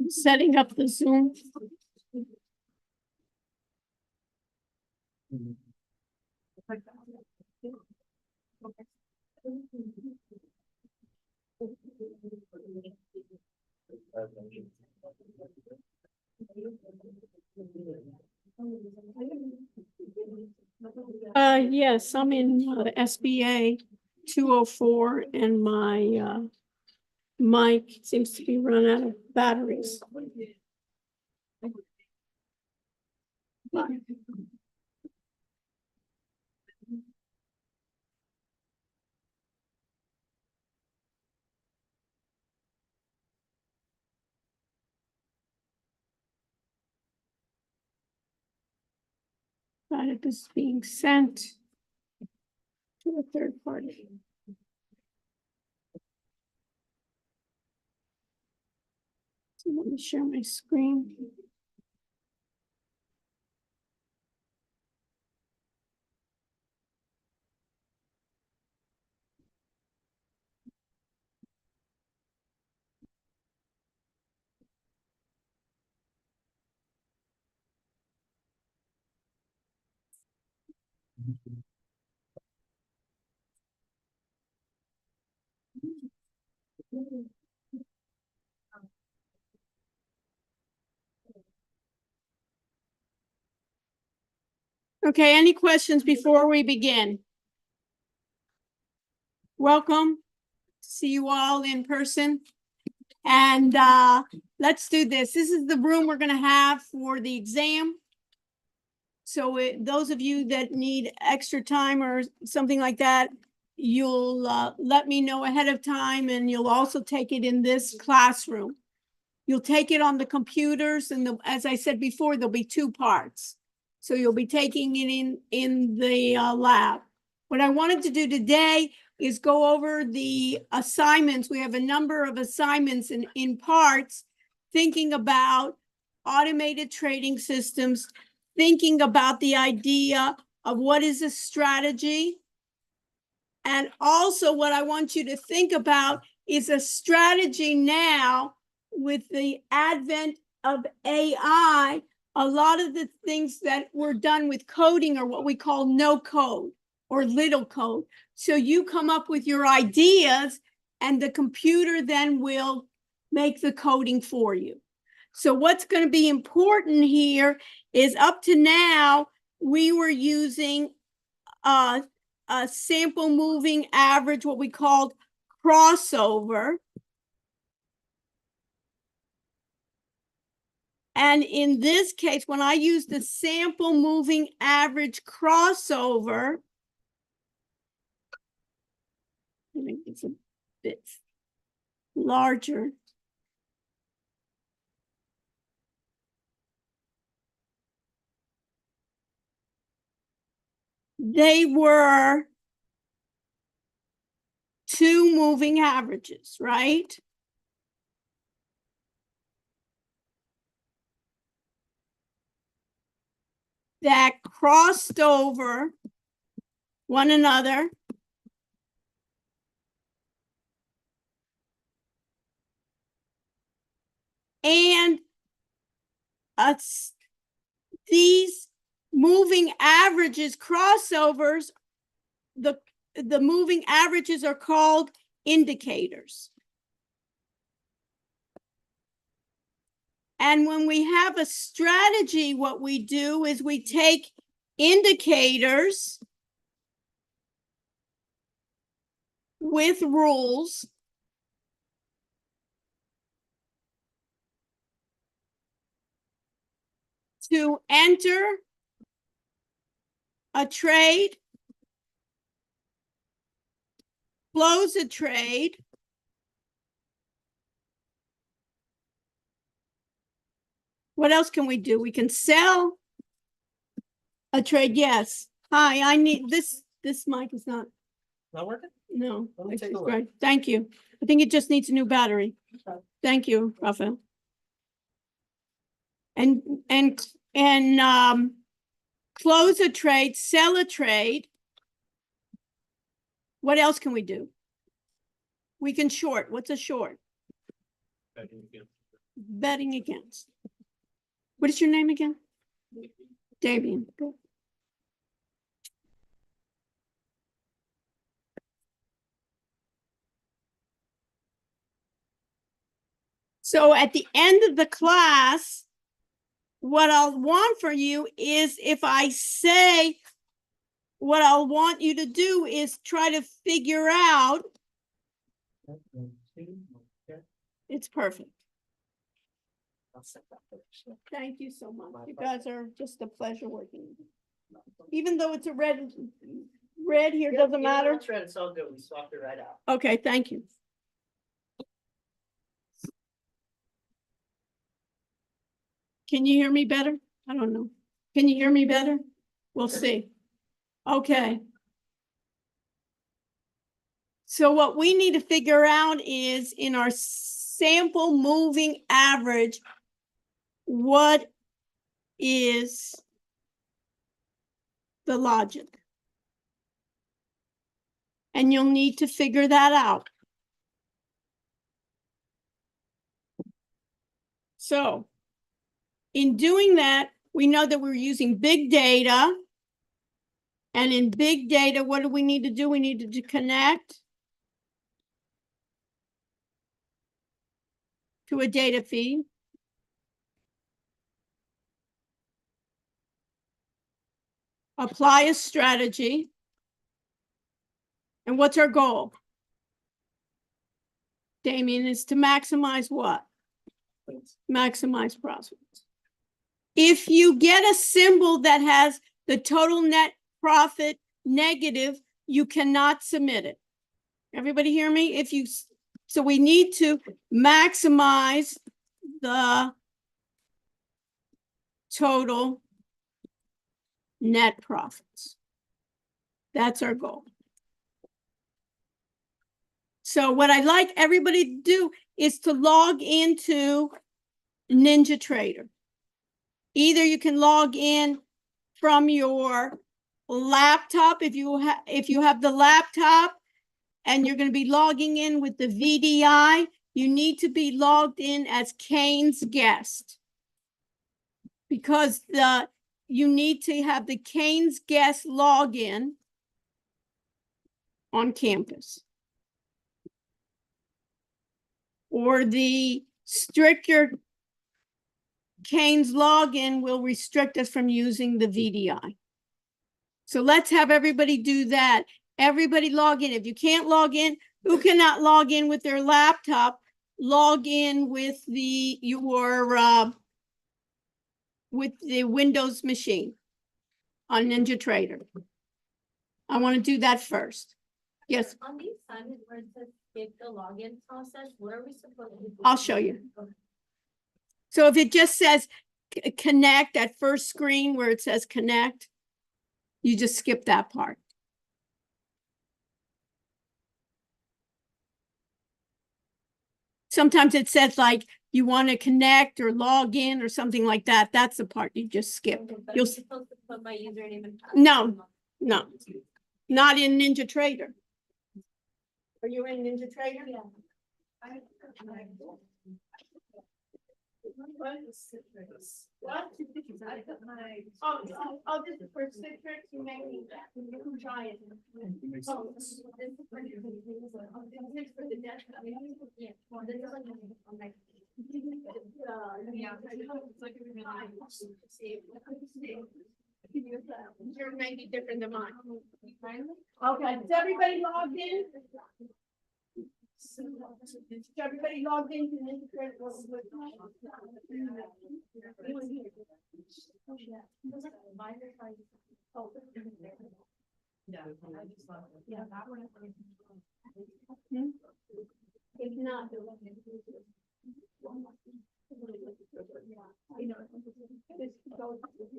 Setting up the Zoom. Yes, I'm in the SBA 204 and my mic seems to be run out of batteries. That it is being sent to a third party. So let me share my screen. Okay, any questions before we begin? Welcome. See you all in person. And let's do this. This is the room we're going to have for the exam. So those of you that need extra time or something like that, you'll let me know ahead of time, and you'll also take it in this classroom. You'll take it on the computers, and as I said before, there'll be two parts. So you'll be taking it in the lab. What I wanted to do today is go over the assignments. We have a number of assignments in parts, thinking about automated trading systems, thinking about the idea of what is a strategy. And also what I want you to think about is a strategy now with the advent of AI. A lot of the things that were done with coding are what we call no code or little code. So you come up with your ideas and the computer then will make the coding for you. So what's going to be important here is up to now, we were using a sample moving average, what we called crossover. And in this case, when I use the sample moving average crossover, I think it's a bit larger. They were two moving averages, right? That crossed over one another. And these moving averages, crossovers, the moving averages are called indicators. And when we have a strategy, what we do is we take indicators with rules to enter a trade, close a trade, what else can we do? We can sell a trade. Yes. Hi, I need this mic is not working? no. Let me take a look. Right. Thank you. I think it just needs a new battery. Thank you, Rafael. And close a trade, sell a trade. What else can we do? We can short. What's a short? Betting against. What is your name again? Damien. Good. So at the end of the class, what I'll want for you is, if I say, what I'll want you to do is try to figure out. It's perfect. Thank you so much. You guys are just a pleasure working. Even though it's a red here, doesn't matter. It's red, it's all good. We swapped it right out. Okay, thank you. Can you hear me better? I don't know. Can you hear me better? We'll see. Okay. So what we need to figure out is, in our sample moving average, what is the logic? And you'll need to figure that out. So in doing that, we know that we're using big data. And in big data, what do we need to do? We need to connect to a data feed. Apply a strategy. And what's our goal? Damien, is to maximize what? Maximize profits. If you get a symbol that has the total net profit negative, you cannot submit it. Everybody hear me? So we need to maximize the total net profits. That's our goal. So what I'd like everybody to do is to log into NinjaTrader. Either you can log in from your laptop, if you have the laptop and you're going to be logging in with the VDI, you need to be logged in as Kane's guest, because you need to have the Kane's guest login on campus. Or the stricter Kane's login will restrict us from using the VDI. So let's have everybody do that. Everybody log in. If you can't log in, who cannot log in with their laptop, log in with with the Windows machine on NinjaTrader. I want to do that first. Yes. On the assignment where it says skip the login process, what are we supposed to do? I'll show you. So if it just says connect at first screen where it says connect, you just skip that part. Sometimes it says like you want to connect or log in or something like that. That's the part you just skip. Okay, but You'll I'm supposed to put my username and password. No, not in NinjaTrader. Are you in NinjaTrader? Yeah. What? I put my. Oh, this is for Citrix. You may need that. You can try it. Oh, this is for the desktop. Yeah. Well, this is on my. Yours may be different than mine. Okay, is everybody logged in? Is everybody logged into NinjaTrader? If not,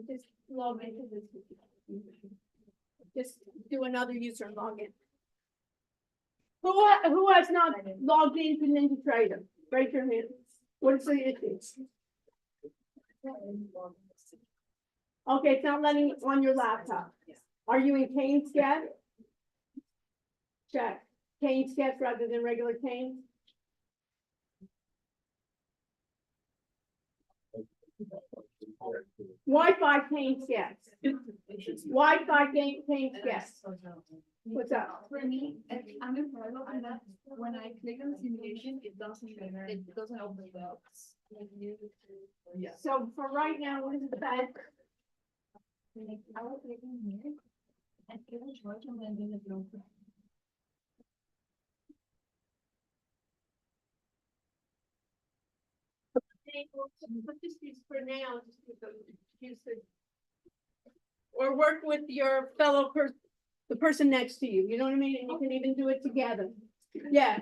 just log into this. Just do another user login. Who has not logged into NinjaTrader? Raise your hand. What is the issue? Okay, it's not letting it on your laptop. Are you in cane sketch? Check. Cane sketch rather than regular cane? Wi-Fi cane sketch. Wi-Fi cane sketch. What's up? For me, I'm in parallel on that. When I click on the simulation, it doesn't open the box. So for right now, what is the bad? I will click in here and give a choice and then do the blue. Put this piece for now. Or work with your fellow the person next to you. You know what I mean? And you can even do it together. Yeah.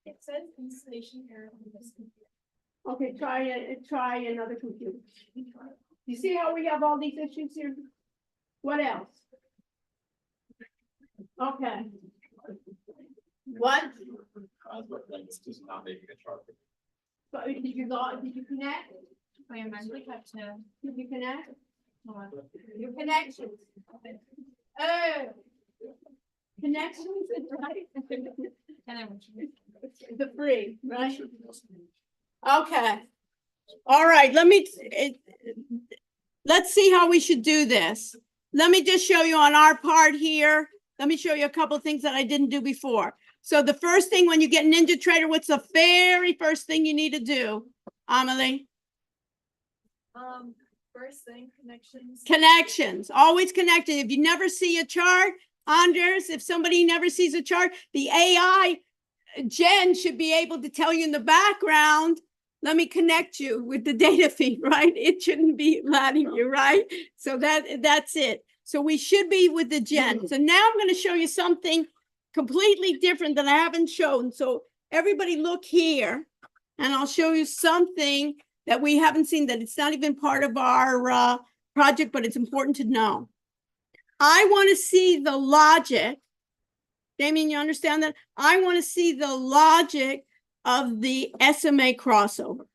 It says installation error on this computer. Okay, try another computer. You see how we have all these issues here? What else? Okay. What? It's just not making a chart. But did you connect? I am actually cut to. Did you connect? Hold on. Your connections. Oh. Connections, right? And then The free, right? Okay. All right, let's see how we should do this. Let me just show you on our part here. Let me show you a couple of things that I didn't do before. So the first thing, when you get NinjaTrader, what's the very first thing you need to do, Amelie? First thing, connections. Connections, always connected. If you never see a chart, Anders, if somebody never sees a chart, the AI, Jen should be able to tell you in the background, let me connect you with the data feed, right? It shouldn't be letting you, right? So that's it. So we should be with the Jen. So now I'm going to show you something completely different that I haven't shown. So everybody look here, and I'll show you something that we haven't seen, that it's not even part of our project, but it's important to know. I want to see the logic. Damien, you understand that? I want to see the logic of the SMA crossover.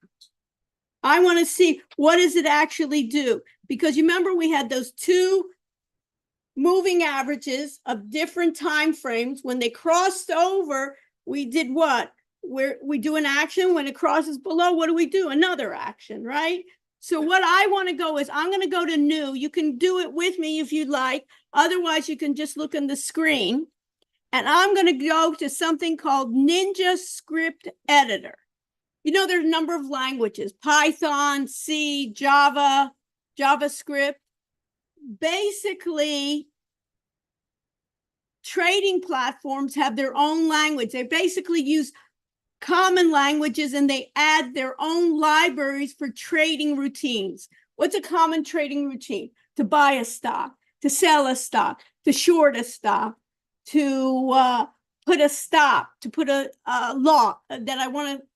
I want to see, what does it actually do? Because you remember we had those two moving averages of different time frames. When they crossed over, we did what? We do an action. When it crosses below, what do? Another action, right? So what I want to go is, I'm going to go to new. You can do it with me if you'd like. Otherwise, you can just look on the screen. And I'm going to go to something called Ninja Script Editor. You know, there's a number of languages: Python, C, Java, JavaScript. Basically, trading platforms have their own language. They basically use common languages, and they add their own libraries for trading routines. What's a common trading routine? To buy a stock, to sell a stock, to short a stock, to put a stop, to put a law that I want to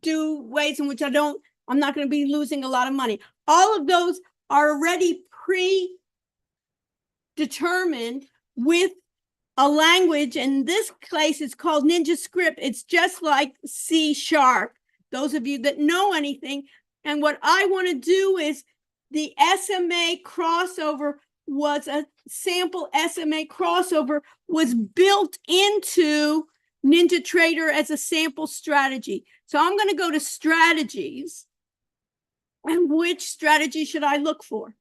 do ways in which I'm not going to be losing a lot of money. All of those are already predetermined with a language. In this case, it's called Ninja Script. It's just like C#. Those of you that know anything. And what I want to do is, the SMA crossover was a sample SMA crossover was built into NinjaTrader as a sample strategy. So I'm going to go to strategies. And which strategy should I look for?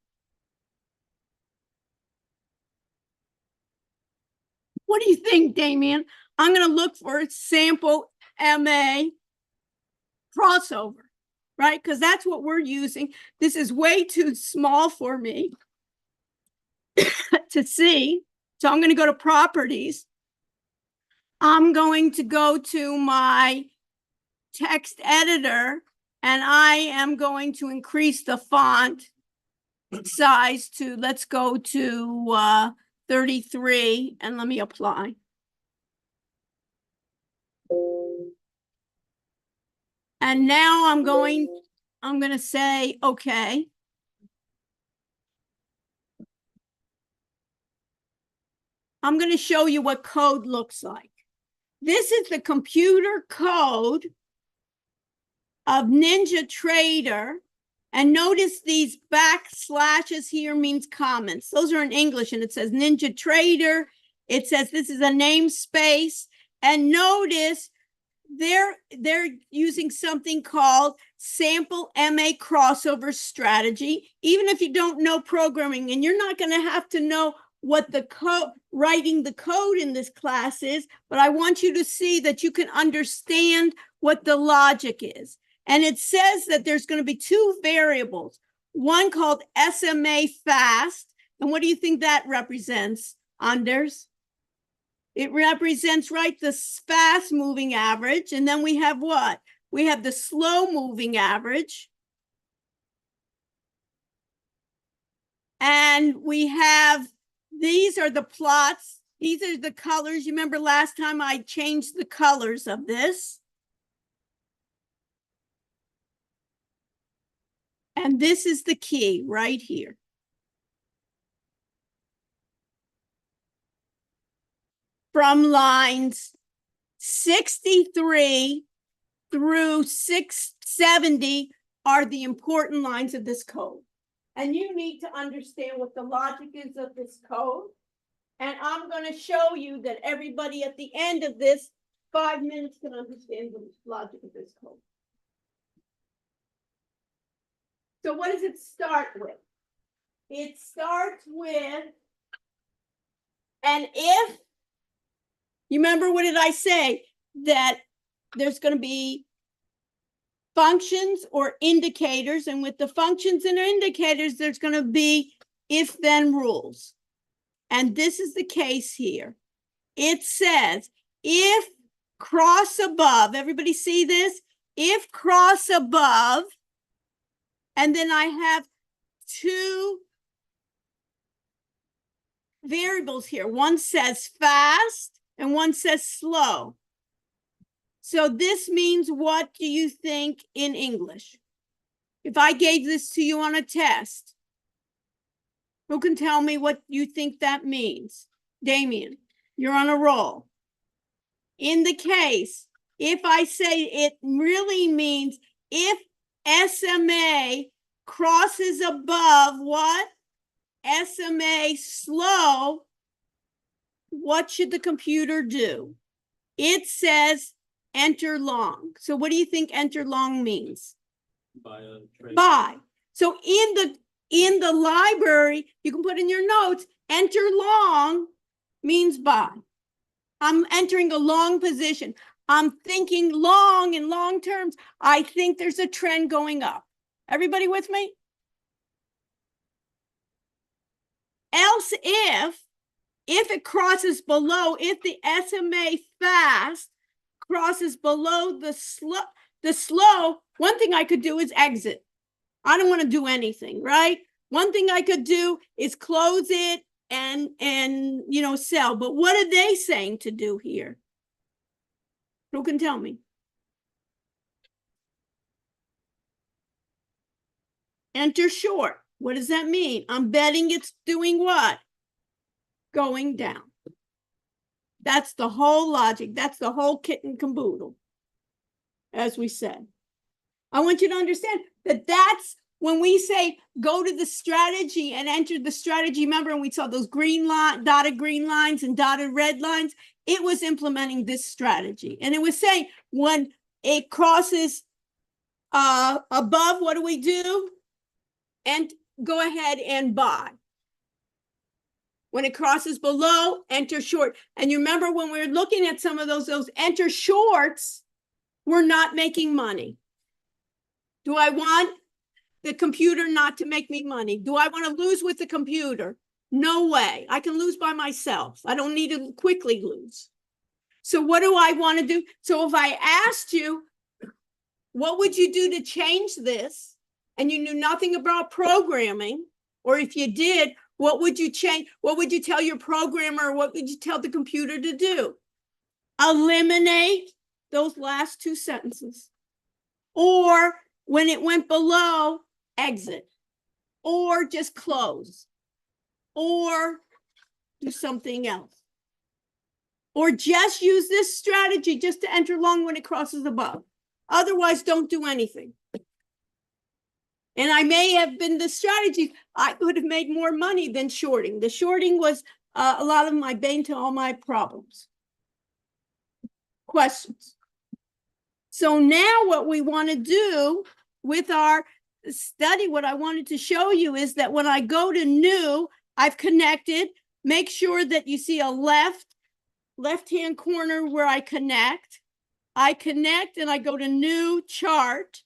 What do you think, Damien? I'm going to look for sample MA crossover, right? Because that's what we're using. This is way too small for me to see. So I'm going to go to properties. I'm going to go to my text editor, and I am going to increase the font size to, let's go to 33, and let me apply. And now I'm going to say, okay. I'm going to show you what code looks like. This is the computer code of NinjaTrader. And notice these backslashes here means comments. Those are in English, and it says NinjaTrader. It says this is a namespace. And notice they're using something called sample MA crossover strategy. Even if you don't know programming, and you're not going to have to know what the code, writing the code in this class is, but I want you to see that you can understand what the logic is. And it says that there's going to be two variables, one called SMA fast. And what do you think that represents, Anders? It represents, right, the fast moving average. And then we have what? We have the slow moving average. And we have, these are the plots. These are the colors. You remember last time I changed the colors of this. And this is the key right here. From lines 63 through 670 are the important lines of this code. And you need to understand what the logic is of this code. And I'm going to show you that everybody at the end of this 5 minutes can understand the logic of this code. So what does it start with? It starts with an if. You remember, what did I say? That there's going to be functions or indicators. And with the functions and indicators, there's going to be if-then rules. And this is the case here. It says, if cross above, everybody see this? If cross above, and then I have two variables here. One says fast and one says slow. So this means, what do you think in English? If I gave this to you on a test, who can tell me what you think that means? Damien, you're on a roll. In the case, if I say it really means if SMA crosses above what? SMA slow, what should the computer do? It says enter long. So what do you think enter long means? Buy. So in the library, you can put in your notes, enter long means buy. I'm entering a long position. I'm thinking long in long terms. I think there's a trend going up. Everybody with me? Else if it crosses below, if the SMA fast crosses below the slow, one thing I could do is exit. I don't want to do anything, right? One thing I could do is close it and you know, sell. But what are they saying to do here? Who can tell me? Enter short. What does that mean? I'm betting it's doing what? Going down. That's the whole logic. That's the whole kit and caboodle, as we said. I want you to understand that that's when we say go to the strategy and enter the strategy. Remember, and we saw those dotted green lines and dotted red lines. It was implementing this strategy. And it was saying when it crosses above, what do we do? And go ahead and buy. When it crosses below, enter short. And you remember when we were looking at some of those enter shorts, we're not making money. Do I want the computer not to make me money? Do I want to lose with the computer? No way. I can lose by myself. I don't need to quickly lose. So what do I want to do? So if I asked you, what would you do to change this? And you knew nothing about programming, or if you did, what would you change? What would you tell your programmer? What would you tell the computer to do? Eliminate those last two sentences. Or when it went below, exit. Or just close. Or do something else. Or just use this strategy just to enter long when it crosses above. Otherwise, don't do anything. And I may have been the strategy, I could have made more money than shorting. The shorting was a lot of my bane to all my problems. Questions? So now what we want to do with our study, what I wanted to show you is that when I go to new, I've connected, make sure that you see a left-hand corner where I connect. I connect and I go to new chart.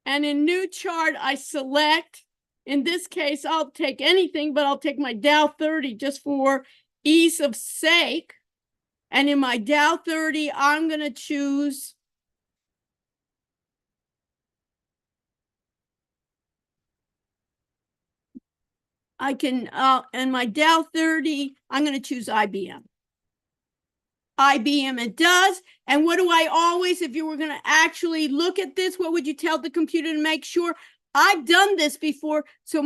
And in new chart, I select, in this case, I'll take anything, but I'll take my Dow 30 just for ease of sake. And in my Dow 30, I'm going to choose in my Dow 30, I'm going to choose IBM. IBM it does. And what do I always, if you were going to actually look at this, what would you tell the computer to make sure? I've done this before. So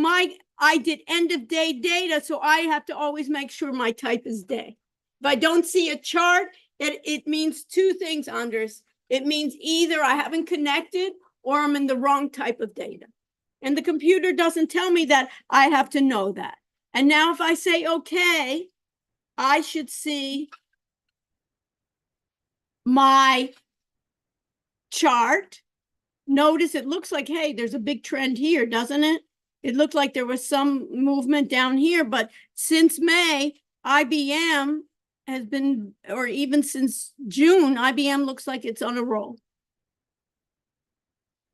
I did end of day data. So I have to always make sure my type is day. If I don't see a chart, it means two things, Andres. It means either I haven't connected or I'm in the wrong type of data. And the computer doesn't tell me that. I have to know that. And now if I say, okay, I should see my chart. Notice it looks like, hey, there's a big trend here, doesn't it? It looked like there was some movement down here, but since May, IBM has been, or even since June, IBM looks like it's on a roll.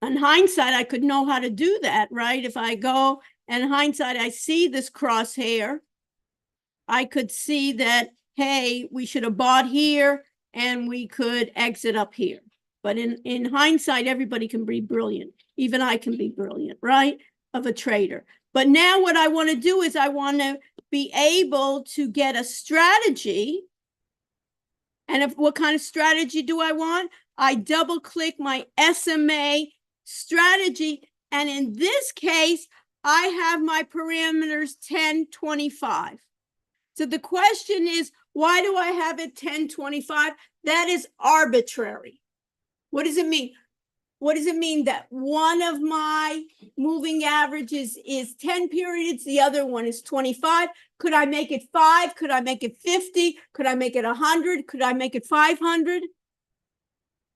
In hindsight, I could know how to do that, right? If I go and in hindsight, I see this crosshair, I could see that, hey, we should have bought here and we could exit up here. But in hindsight, everybody can be brilliant. Even I can be brilliant, right? Of a trader. But now what I want to do is I want to be able to get a strategy. And what kind of strategy do I want? I double click my SMA strategy. And in this case, I have my parameters 1025. So the question is, why do I have it 1025? That is arbitrary. What does it mean? What does it mean that one of my moving averages is 10 periods, the other one is 25? Could I make it 5? Could I make it 50? Could I make it 100? Could I make it 500?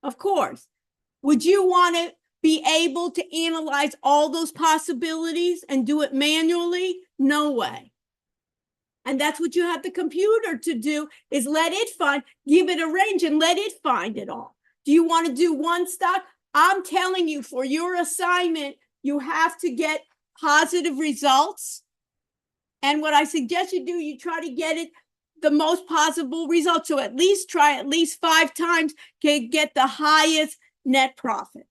Of course. Would you want to be able to analyze all those possibilities and do it manually? No way. And that's what you have the computer to do, is let it find, give it a range and let it find it all. Do you want to do one stock? I'm telling you, for your assignment, you have to get positive results. And what I suggest you do, you try to get it the most possible results. So at least try at least 5 times to get the highest net profit.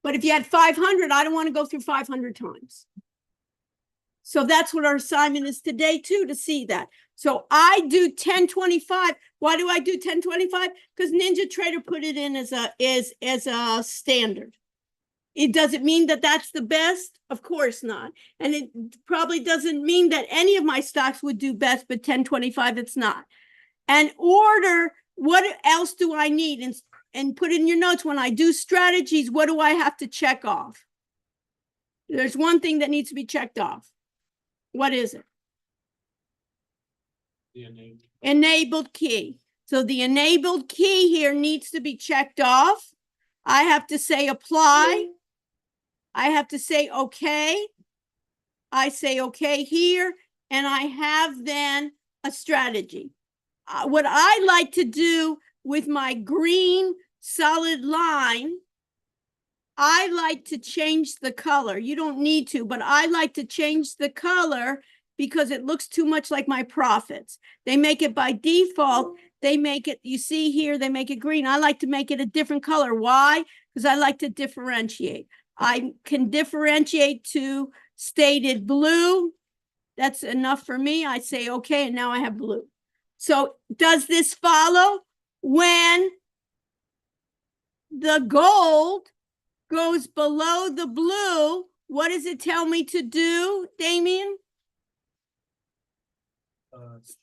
But if you had 500, I don't want to go through 500 times. So that's what our assignment is today too, to see that. So I do 1025. Why do I do 1025? Because NinjaTrader put it in as a standard. It doesn't mean that that's the best, of course not. And it probably doesn't mean that any of my stocks would do best, but 1025 it's not. And order, what else do I need? And put in your notes, when I do strategies, what do I have to check off? There's one thing that needs to be checked off. What is it? Enabled key. So the enabled key here needs to be checked off. I have to say apply. I have to say okay. I say okay here, and I have then a strategy. What I like to do with my green solid line, I like to change the color. You don't need to, but I like to change the color because it looks too much like my profits. They make it by default. They make it, you see here, they make it green. I like to make it a different color. Why? Because I like to differentiate. I can differentiate to stated blue. That's enough for me. I say, okay, and now I have blue. So does this follow? When the gold goes below the blue, what does it tell me to do, Damien?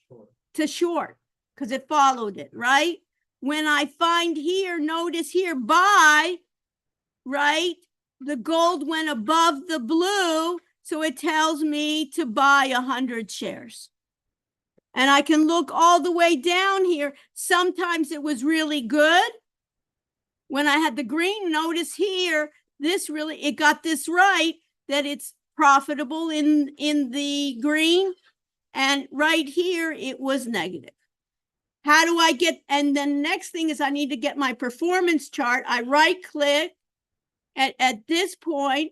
Short. To short, because it followed it, right? when I find here, notice here, buy, right? The gold went above the blue, so it tells me to buy 100 shares. And I can look all the way down here. Sometimes it was really good. When I had the green, notice here, it got this right, that it's profitable in the green. And right here, it was negative. How do I get, and then next thing is I need to get my performance chart. I right click. At this point,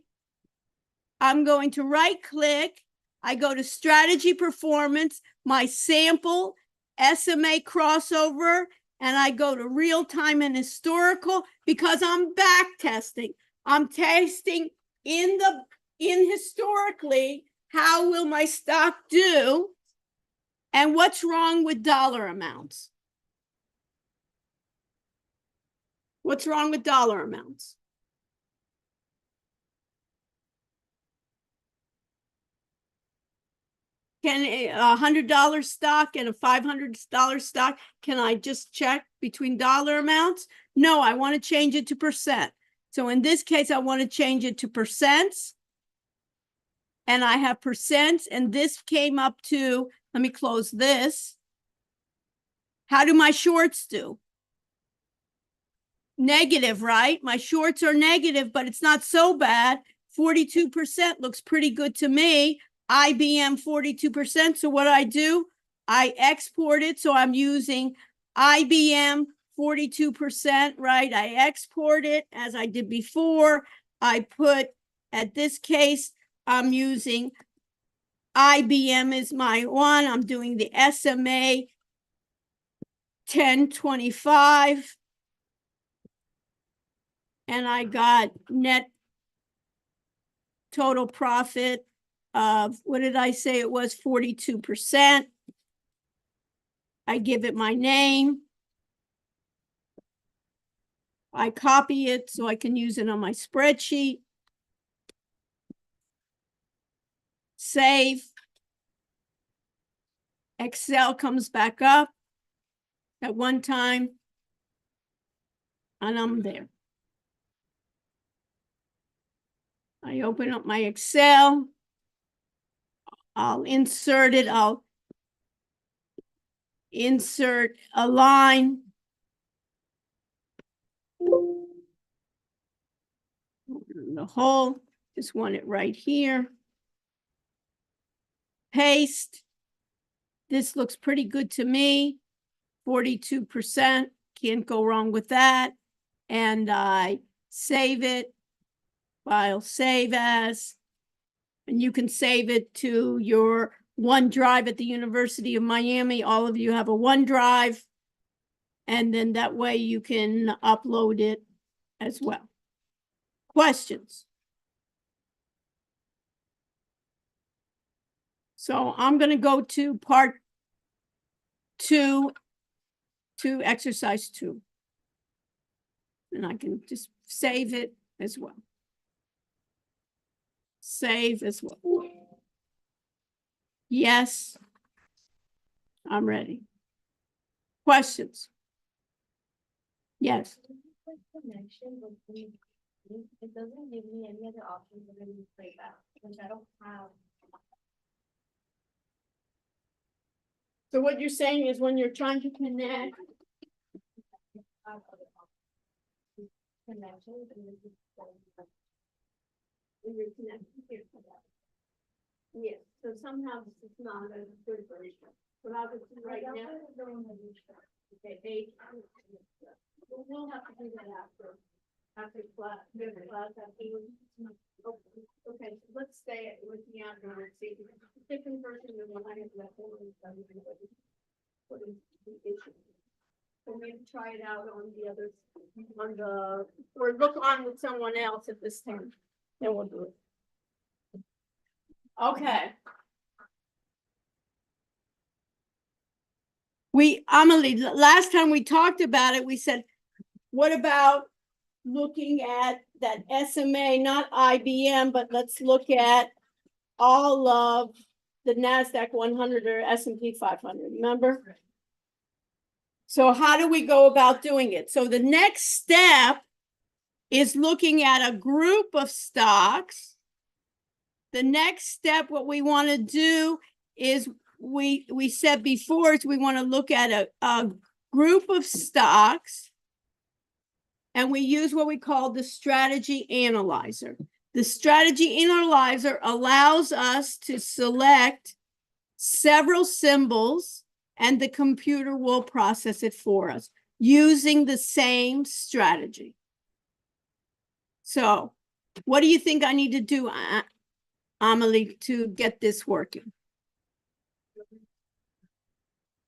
I'm going to right click. I go to strategy performance, my sample, SMA crossover, and I go to real time and historical because I'm back testing. I'm testing in historically, how will my stock do? And what's wrong with dollar amounts? What's wrong with dollar amounts? Can a $100 stock and a $500 stock, can I just check between dollar amounts? No, I want to change it to percent. So in this case, I want to change it to percents. And I have percents, and this came up to, let me close this. How do my shorts do? Negative, right? My shorts are negative, but it's not so bad. 42% looks pretty good to me. IBM 42%. So what I do, I export it. So I'm using IBM 42%, right? I export it as I did before. I put, at this case, I'm using IBM is my one. I'm doing the SMA 1025. And I got net total profit of, what did I say? It was 42%. I give it my name. I copy it so I can use it on my spreadsheet. Save. Excel comes back up at one time. And I'm there. I open up my Excel. I'll insert it. I'll insert a line. The whole, just want it right here. Paste. This looks pretty good to me. 42%. Can't go wrong with that. And I save it. File save as. And you can save it to your OneDrive at the University of Miami. All of you have a OneDrive. And then that way you can upload it as well. Questions? So I'm going to go to part 2 to exercise 2. And I can just save it as well. Save as well. Yes, I'm ready. Questions? Yes. Connection with the, it doesn't give me any other options other than playback, which I don't have. So what you're saying is when you're trying to connect, Connections and this is. when you're connecting here to that. Yes, so somehow this is not a good version. But I'll just do right now. Okay, 8. We'll have to do that after class, Okay, so let's stay with the after and see. It's a different version than what I have left over. What is the issue? We'll maybe try it out on the others, or look on with someone else at this time. Then we'll do it. Okay. Amelie, last time we talked about it, we said, what about looking at that SMA, not IBM, but let's look at all of the NASDAQ 100 or S&P 500, remember? So how do we go about doing it? So the next step is looking at a group of stocks. The next step, what we want to do is we said before is we want to look at a group of stocks, and we use what we call the strategy analyzer. The strategy analyzer allows us to select several symbols, and the computer will process it for us using the same strategy. So what do you think I need to do, Amelie, to get this working?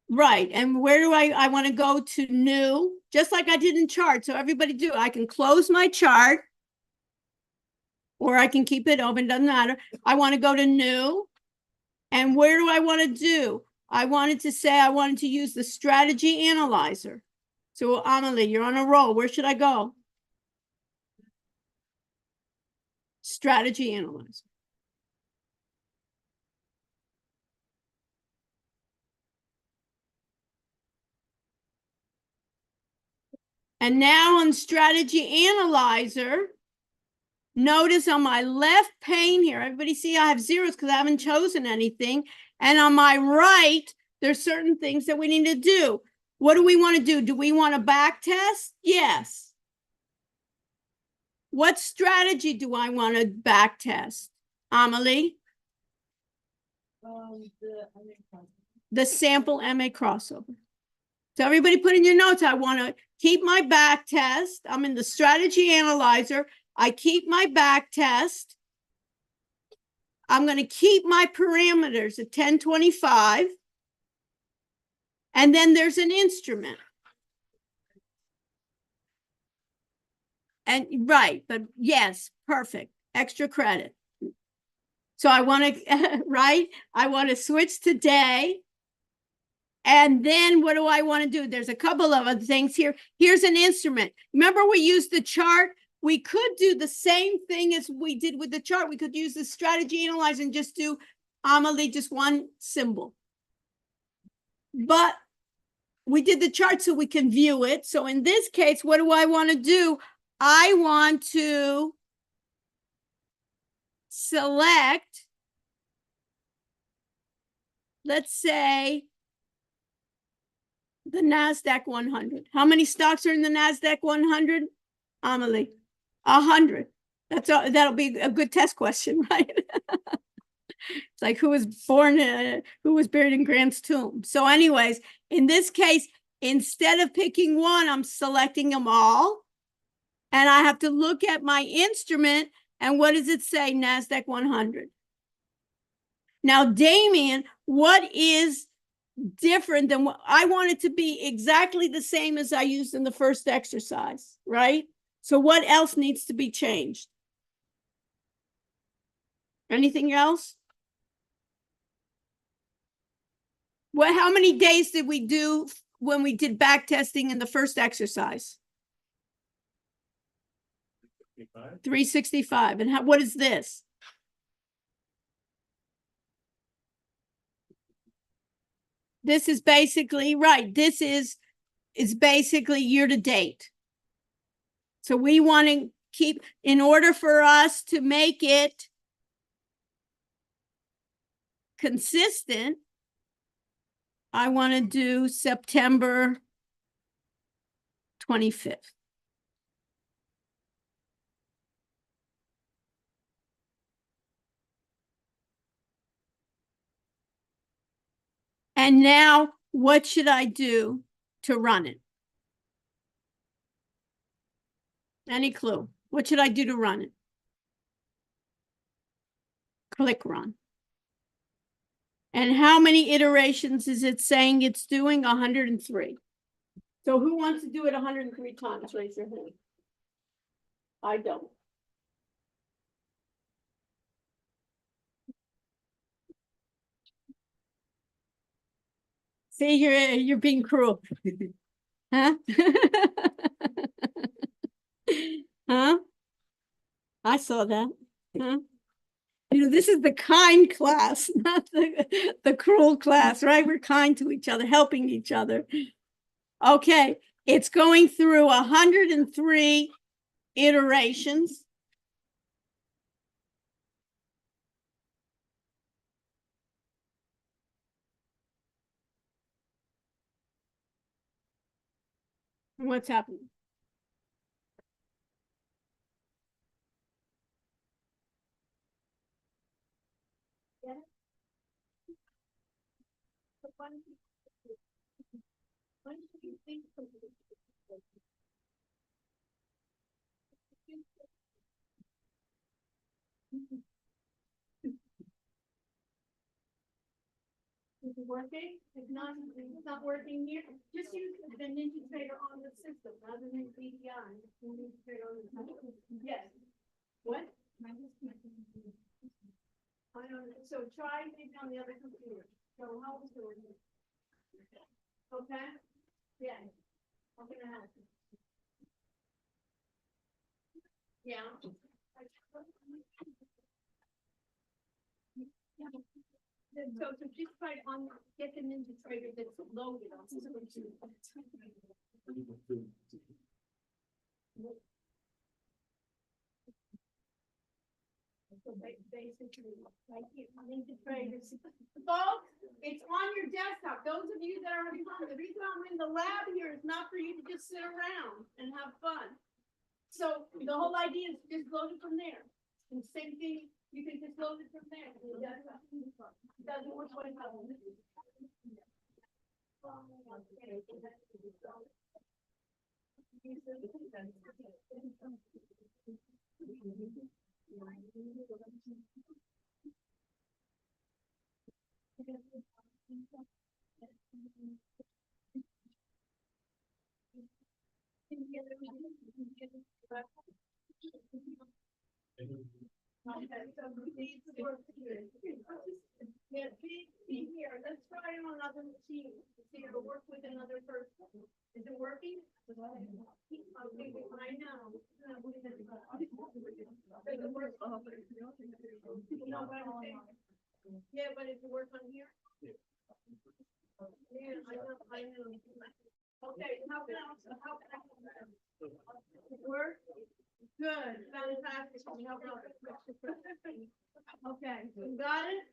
Right. And where do I want to go to new, just like I did in chart. So everybody do, I can close my chart or I can keep it open, doesn't matter. I want to go to new. And where do I want to do? I wanted to say I wanted to use the strategy analyzer. So Amelie, you're on a roll. Where should I go? Strategy analyzer. And now on strategy analyzer, notice on my left pane here, everybody see I have zeros because I haven't chosen anything. And on my right, there's certain things that we need to do. What do we want to do? Do we want to back test? Yes. What strategy do I want to back test? Amelie? The sample MA crossover. So everybody put in your notes, I want to keep my back test. I'm in the strategy analyzer. I keep my back test. I'm going to keep my parameters at 1025. And then there's an instrument. And right, but yes, perfect. Extra credit. So I want to, right? I want to switch to day. And then what do I want to do? There's a couple of other things here. Here's an instrument. Remember we used the chart? We could do the same thing as we did with the chart. We could use the strategy analyzer and just do, Amelie, just one symbol. But we did the chart so we can view it. So in this case, what do I want to do? I want to select, let's say, the NASDAQ 100. How many stocks are in the NASDAQ 100? Amelie, 100. That's all, that'll be a good test question, right? It's like who was buried in Grant's tomb. So anyways, in this case, instead of picking one, I'm selecting them all. And I have to look at my instrument. And what does it say? NASDAQ 100. Now, Damien, what is different than what I want it to be exactly the same as I used in the first exercise, right? So what else needs to be changed? Anything else? Well, how many days did we do when we did back testing in the first exercise? 365. And what is this? This is basically, right, this is basically year to date. So we want to keep, in order for us to make it consistent, I want to do September 25th. And now what should I do to run it? Any clue? What should I do to run it? Click run. And how many iterations is it saying it's doing? 103. So who wants to do it 103 times? Raise your hand. I don't. See, you're being cruel. Huh? Huh? I saw that. Huh? You know, this is the kind class, not the cruel class, right? We're kind to each other, helping each other. Okay, it's going through 103 iterations. What's happening? Is it working? If not, if it's not working here, just use the Ninja Trader on the system rather than BTI. Ninja Trader on the system. Yes. What? I don't know. So try maybe on the other computer. So how was it working? Okay? Yeah. I'm gonna help. Yeah. So just try on, get the Ninja Trader that's loaded on. So basically, like Ninja Trader. Folks, it's on your desktop. Those of you that are at home, the reason I'm in the lab here is not for you to just sit around and have fun. So the whole idea is just load it from there. And same thing, you can just load it from there. It doesn't work what it does. Okay, so these work here. Yeah, see here, let's try it on another machine, see if it'll work with another person. Is it working? Okay, I know. Does it work? No, but I'm saying- Yeah, but if it works on here? Yeah, I know. Okay, how can I? Work? Good, fantastic. Okay, you got it?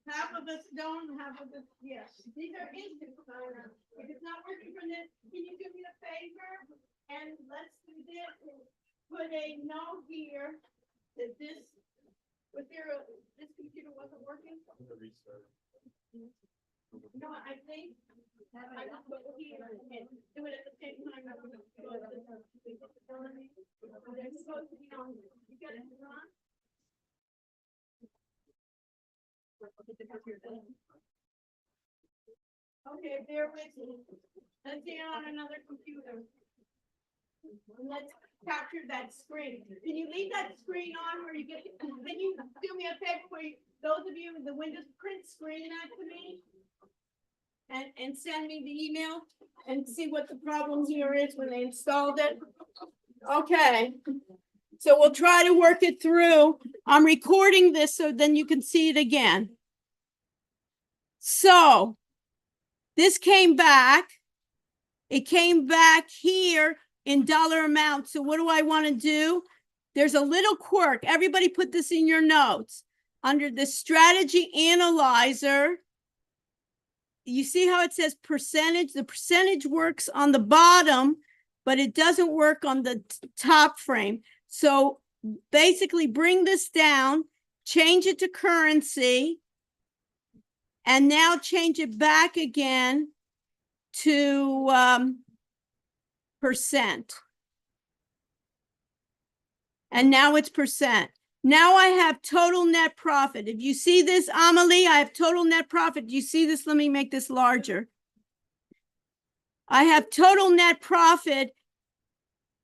Half of us don't, half of us, yes. These are instant. If it's not working for this, can you do me a favor? And let's do this, put a note here that this, this computer wasn't working. No, I think. I just put it here and do it at the same time. They're supposed to be on. You got it on? Okay, bear with me. Let's get on another computer. Let's capture that screen. Can you leave that screen on where you get, can you do me a favor where those of you with the Windows print screen that to me? And send me the email and see what the problem here is when they installed it. Okay. So we'll try to work it through. I'm recording this so then you can see it again. So this came back. It came back here in dollar amount. So what do I want to do? There's a little quirk. Everybody put this in your notes. Under the strategy analyzer, you see how it says percentage? The percentage works on the bottom, but it doesn't work on the top frame. So basically bring this down, change it to currency, and now change it back again to percent. And now it's percent. Now I have total net profit. If you see this, Amelie, I have total net profit. Do you see this? Let me make this larger. I have total net profit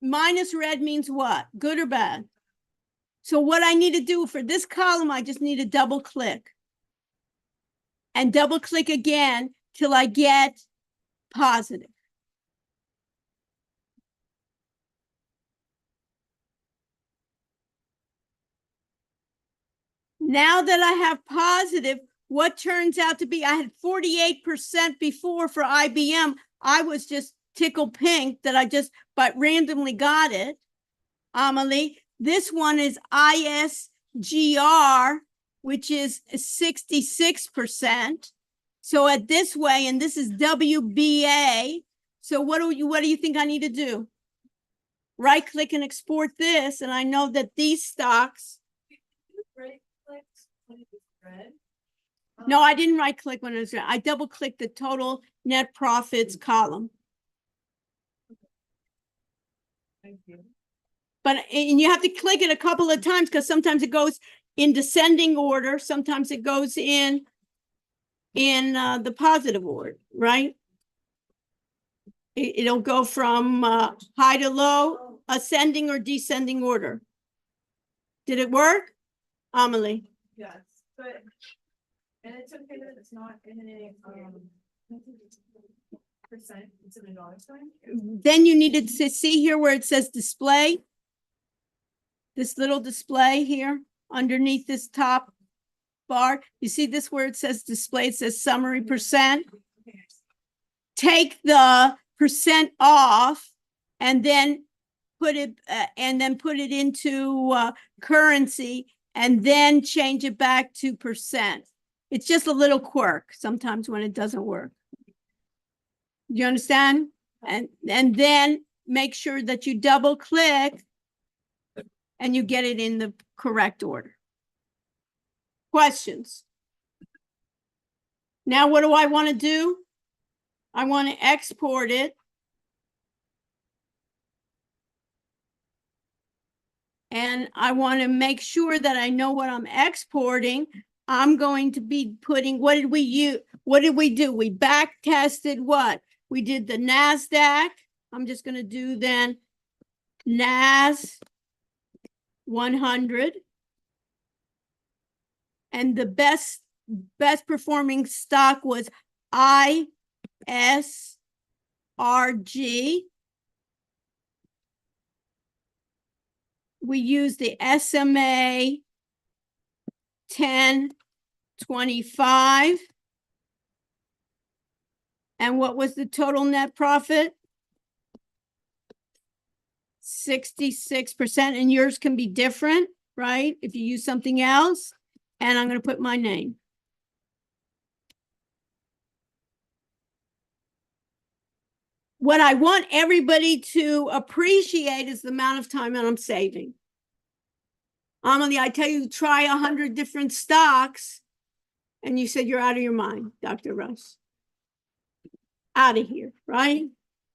minus red means what? Good or bad? So what I need to do for this column, I just need to double click. And double click again till I get positive. Now that I have positive, what turns out to be, I had 48% before for IBM. I was just tickle pink that I just, but randomly got it. Amelie, this one is ISGR, which is 66%. So at this way, and this is WBA. So what do you think I need to do? Right click and export this. And I know that these stocks, no, I didn't right click when it was red. I double clicked the total net profits column. Thank you. But, and you have to click it a couple of times because sometimes it goes in descending order. Sometimes it goes in the positive order, right? It'll go from high to low, ascending or descending order. Did it work? Amelie? Yes, but, and it's okay that it's not in a, percent, it's in a dollar sign. Then you needed to see here where it says display. This little display here underneath this top bar. You see this where it says display, it says summary percent. Take the percent off and then put it into currency and then change it back to percent. It's just a little quirk sometimes when it doesn't work. You understand? And then make sure that you double click and you get it in the correct order. Questions? Now, what do I want to do? I want to export it. And I want to make sure that I know what I'm exporting. I'm going to be putting, what did we use? What did we do? We back tested what? We did the NASDAQ. I'm just going to do then NAS 100. And the best performing stock was ISRG. We used the SMA 1025. And what was the total net profit? 66%. And yours can be different, right? If you use something else. And I'm going to put my name. What I want everybody to appreciate is the amount of time that I'm saving. Amelie, I tell you, try 100 different stocks. And you said you're out of your mind, Dr. Russ. Out of here, right?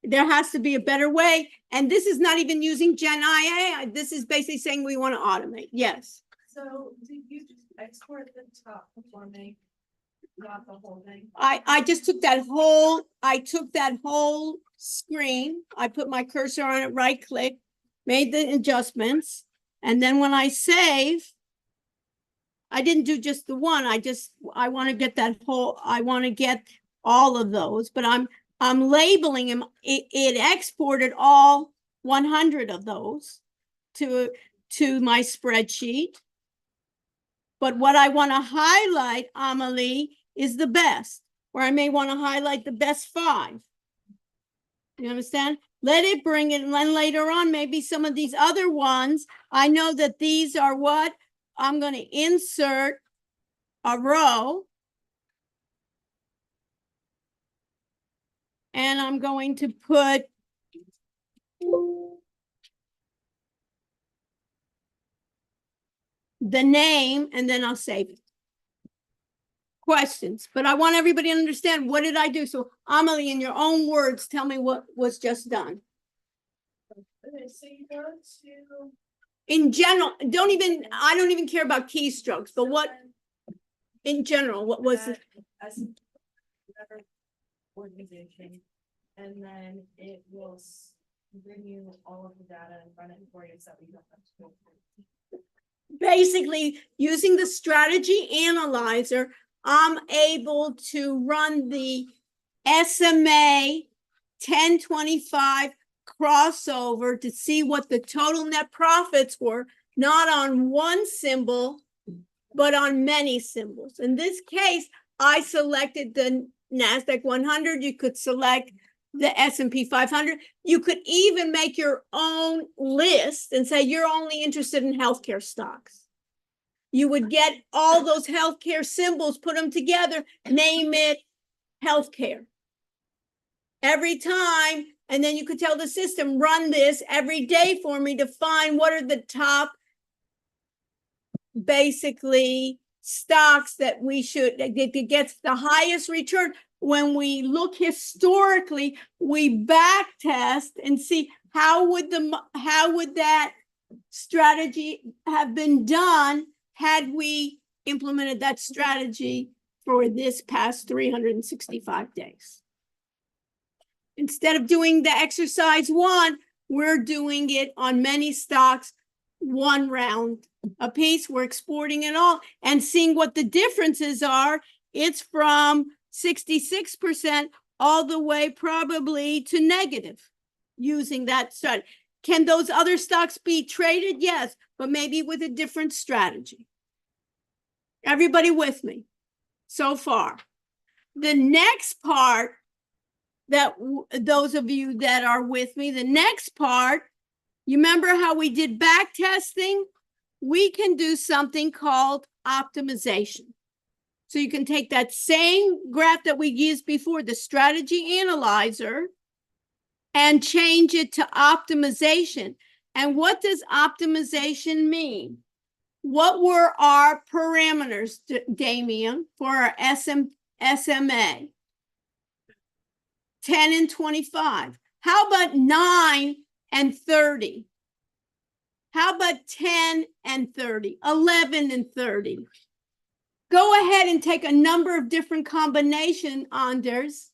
There has to be a better way. And this is not even using Gen IA. This is basically saying we want to automate. Yes. So did you just export the top performing, not the whole thing? I took that whole screen. I put my cursor on it, right click, made the adjustments. And then when I save, I didn't do just the one. I want to get that whole, I want to get all of those, but I'm labeling them. It exported all 100 of those to my spreadsheet. But what I want to highlight, Amelie, is the best, or I may want to highlight the best 5. You understand? Let it bring it, and then later on, maybe some of these other ones, I know that these are what I'm going to insert a row. And I'm going to put the name, and then I'll save it. Questions, but I want everybody to understand, what did I do? So Amelie, in your own words, tell me what was just done. Okay, so you go to. In general, I don't even care about keystrokes, but what, in general, what was it? As whatever organization, and then it will bring you all of the data and run it for you so you don't have to go through. Basically, using the strategy analyzer, I'm able to run the SMA 1025 crossover to see what the total net profits were, not on one symbol, but on many symbols. In this case, I selected the NASDAQ 100. You could select the S&P 500. You could even make your own list and say you're only interested in healthcare stocks. You would get all those healthcare symbols, put them together, name it healthcare. Every time, and then you could tell the system, run this every day for me to find what are the top, basically, stocks that we should, that gets the highest return. When we look historically, we back test and see how would that strategy have been done had we implemented that strategy for this past 365 days. Instead of doing the exercise one, we're doing it on many stocks, one round a piece. We're exporting it all and seeing what the differences are. It's from 66% all the way probably to negative using that strategy. Can those other stocks be traded? Yes, but maybe with a different strategy. Everybody with me so far? The next part, that those of you that are with me, the next part, you remember how we did back testing? We can do something called optimization. So you can take that same graph that we used before, the strategy analyzer, and change it to optimization. And what does optimization mean? What were our parameters, Damien, for our SMA? 10 and 25. How about 9 and 30? How about 10 and 30? 11 and 30? Go ahead and take a number of different combination onders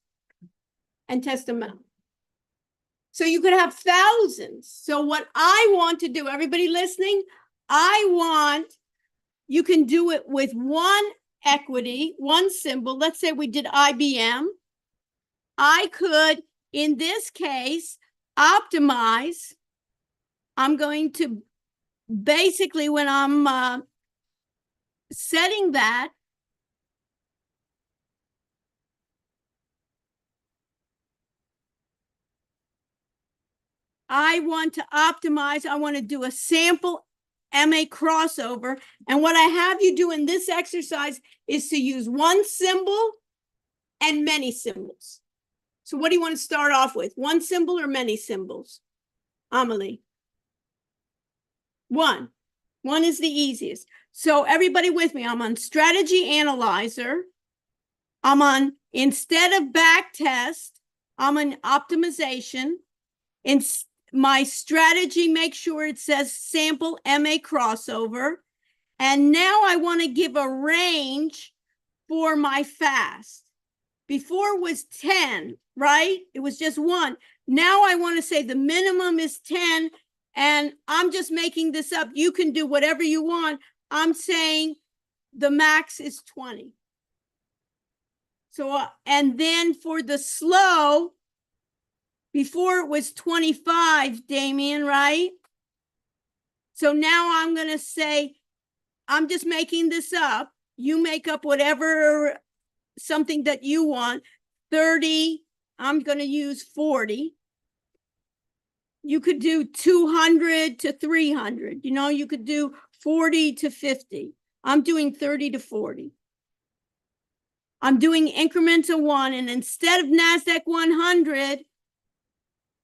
and test them out. So you could have thousands. So what I want to do, everybody listening, you can do it with one equity, one symbol. Let's say we did IBM. I could, in this case, optimize. I'm going to basically, when I'm setting that, I want to optimize. I want to do a sample MA crossover. And what I have you do in this exercise is to use one symbol and many symbols. So what do you want to start off with? One symbol or many symbols? Amelie? One. One is the easiest. So everybody with me, I'm on strategy analyzer. I'm on, instead of back test, I'm on optimization. In my strategy, make sure it says sample MA crossover. And now I want to give a range for my fast. Before it was 10, right? It was just 1. Now I want to say the minimum is 10, and I'm just making this up. You can do whatever you want. I'm saying the max is 20. So, and then for the slow, before it was 25, Damien, right? So now I'm going to say, I'm just making this up. You make up whatever, something that you want. 30, I'm going to use 40. You could do 200 to 300. You know, you could do 40 to 50. I'm doing 30 to 40. I'm doing increments of 1. And instead of NASDAQ 100,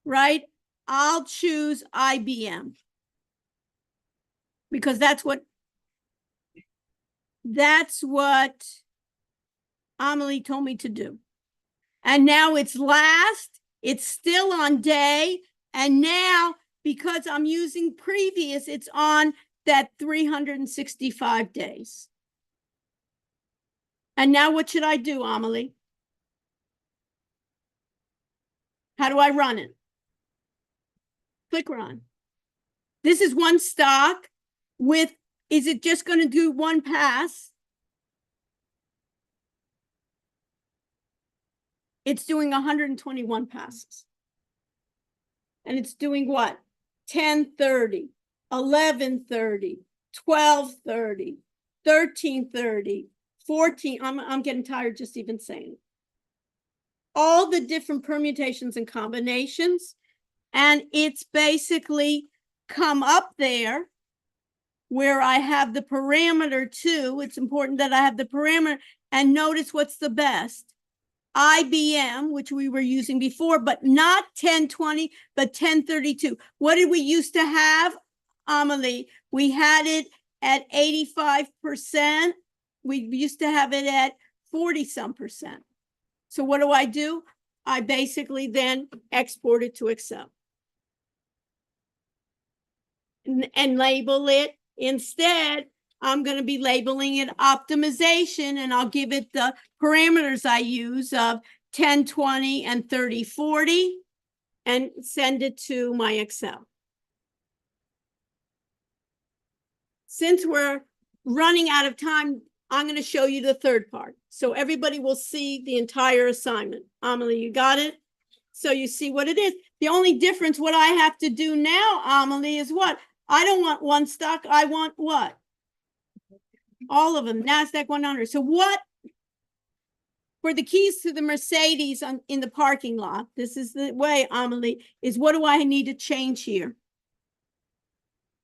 right, I'll choose IBM. Because that's what Amelie told me to do. And now it's last, it's still on day. And now, because I'm using previous, it's on that 365 days. And now what should I do, Amelie? How do I run it? Click run. This is one stock with, is it just going to do one pass? It's doing 121 passes. And it's doing what? 10:30, 11:30, 12:30, 13:30, 14. I'm getting tired just even saying it. all the different permutations and combinations. And it's basically come up there where I have the parameter too. It's important that I have the parameter, and notice what's the best. IBM, which we were using before, but not 1020, but 1032. What did we used to have, Amelie? We had it at 85%. We used to have it at 40-some%. So what do? I basically then export it to Excel. And label it. Instead, I'm going to be labeling it optimization, and I'll give it the parameters I use of 1020 and 3040 and send it to my Excel. Since we're running out of time, I'm going to show you the third part. So everybody will see the entire assignment. Amelie, you got it? So you see what it is. The only difference, what I have to do now, Amelie, is what? I don't want one stock. I want what? All of them, NASDAQ 100. So what, for the keys to the Mercedes in the parking lot, this is the way, Amelie, is what do I need to change here?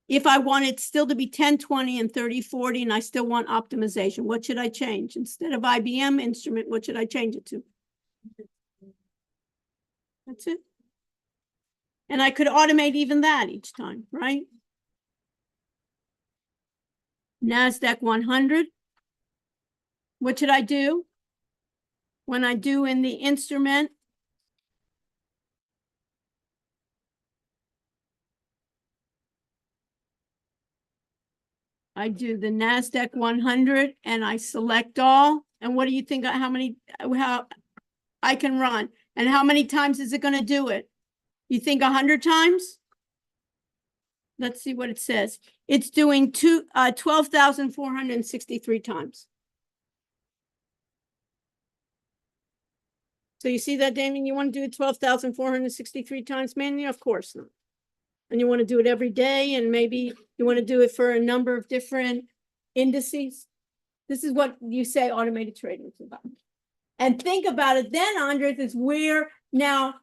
If I want it still to be 1020 and 3040, and I still want optimization, what should I change? Instead of IBM instrument, what should I change it to? That's it. And I could automate even that each time, right? NASDAQ 100. What should I do? When I do in the instrument, I do the NASDAQ 100 and I select all. And what do you think, how I can run? And how many times is it going to do it? You think 100 times? Let's see what it says. It's doing 12,463 times. So you see that, Damien? You want to do it 12,463 times manually? Of course not. And you want to do it every day, and maybe you want to do it for a number of different indices. This is what you say automated trading is about. And think about it then, Andres, is where now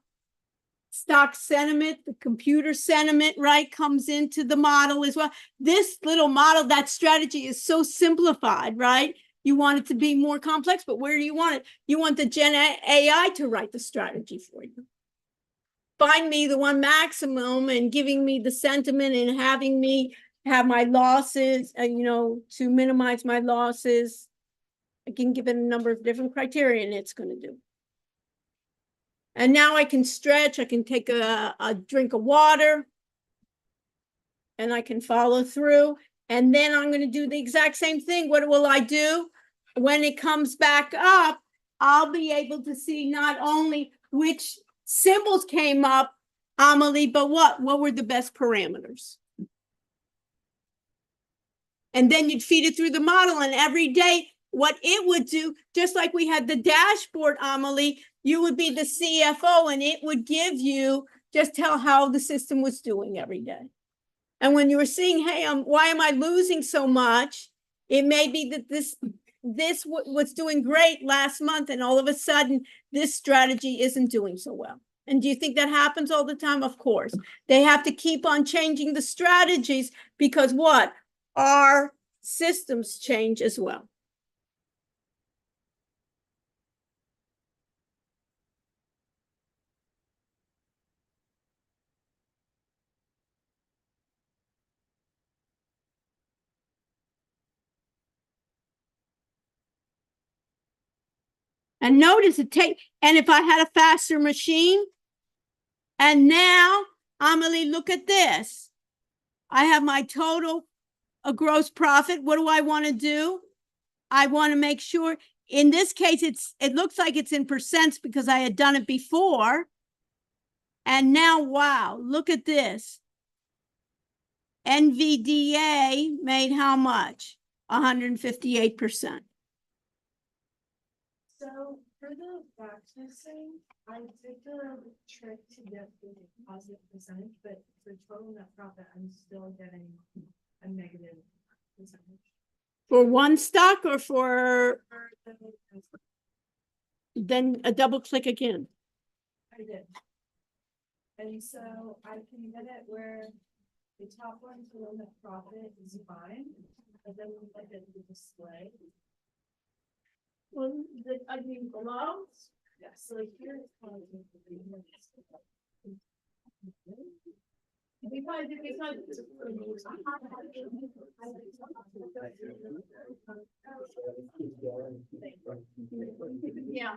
stock sentiment, the computer sentiment, right, comes into the model as well. This little model, that strategy is so simplified, right? You want it to be more complex, but where do you want it? You want the Gen AI to write the strategy for you. Find me the one maximum and giving me the sentiment and having me have my losses, and to minimize my losses. I can give it a number of different criteria, and it's going to do. And now I can stretch. I can take a drink of water, and I can follow through. And then I'm going to do the exact same thing. What will I do? When it comes back up, I'll be able to see not only which symbols came up, Amelie, but what were the best parameters? And then you'd feed it through the model, and every day what it would do, just like we had the dashboard, Amelie, you would be the CFO, and it would give you just tell how the system was doing every day. And when you were seeing, hey, why am I losing so much? It may be that this was doing great last month, and all of a sudden this strategy isn't doing so well. And do you think that happens all the time? Of course. They have to keep on changing the strategies because what? Our systems change as well. And notice and if I had a faster machine, and now, Amelie, look at this. I have my total gross profit. What do I want to do? I want to make sure, in this case, it looks like it's in percents because I had done it before. And now, wow, look at this. NVDA made how much? 158%. So for the backtesting, I did the trick to get the positive percentage, but for total net profit, I'm still getting a negative percentage. For one stock or for? then a double click again. I did. And so I can get it where the top one to limit profit is fine, but then we look at the display. Well, I mean, below. Yeah, so like here it's kind of. Yeah.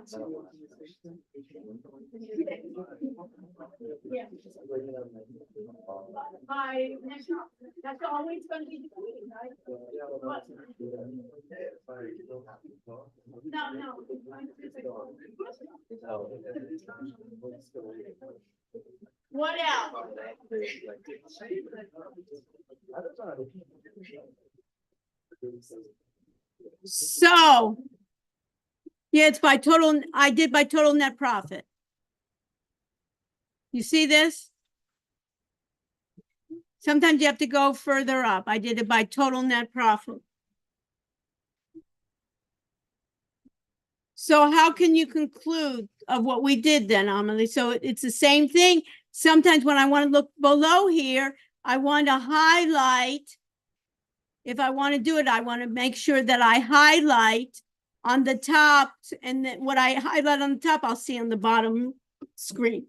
Yeah. That's always gonna be the case, right? No. What else? So. Yeah, it's by total, I did by total net profit. You see this? Sometimes you have to go further up. I did it by total net profit. So how can you conclude of what we did then, Amelie? So it's the same thing. Sometimes when I want to look below here, I want to highlight. If I want to do it, I want to make sure that I highlight on the top, and then what I highlight on the top, I'll see on the bottom screen.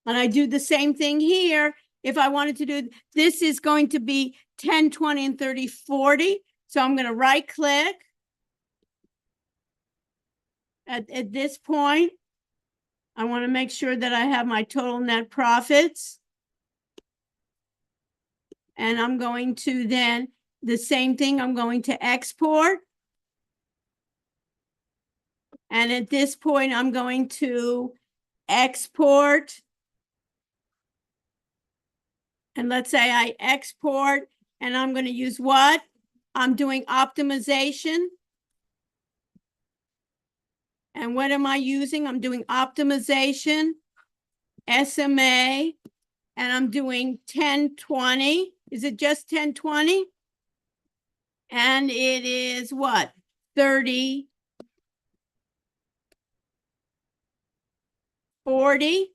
And I do the same thing here. If I wanted to do, this is going to be 10, 20, and 30, 40. So I'm going to right click. At this point, I want to make sure that I have my total net profits. And I'm going to then, the same thing, I'm going to export. And at this point, I'm going to export. And let's say I export, and I'm going to use what? I'm doing optimization. And what am I using? I'm doing optimization, SMA, and I'm doing 1020. Is it just 1020? And it is what? 30, 40.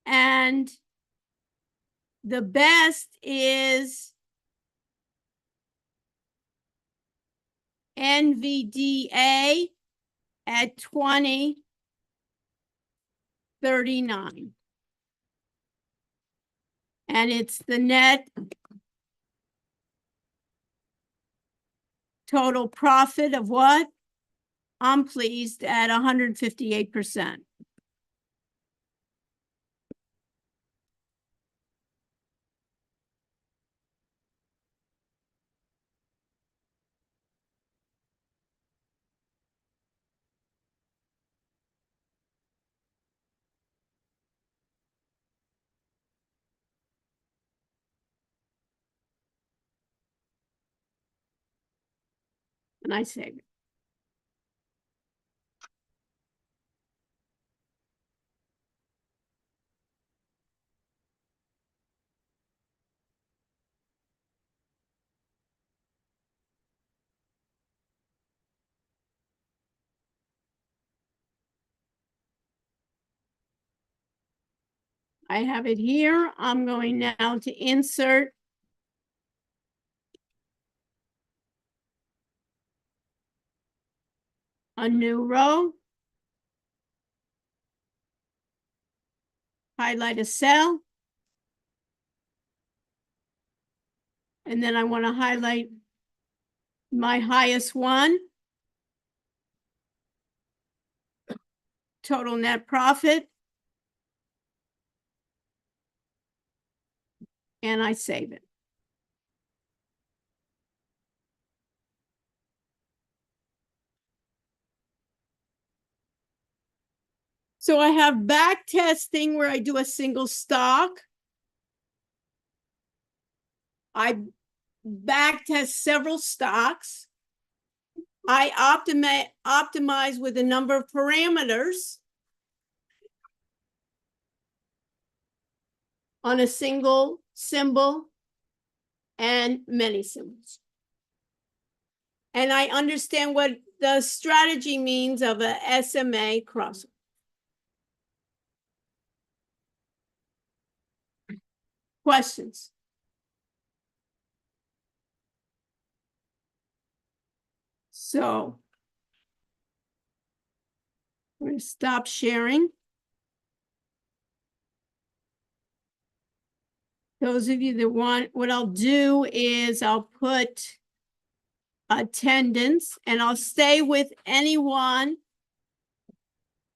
And the best is NVDA at 2039. And it's the net total profit of what? I'm pleased at 158%. And I save it. I have it here. I'm going now to insert a new row. Highlight a cell. And then I want to highlight my highest one. Total net profit. And I save it. So I have back testing where I do a single stock. I back test several stocks. I optimize with a number of parameters on a single symbol and many symbols. And I understand what the strategy means of a SMA crossover. Questions? So we're gonna stop sharing. Those of you that want, what I'll do is I'll put attendance and I'll stay with anyone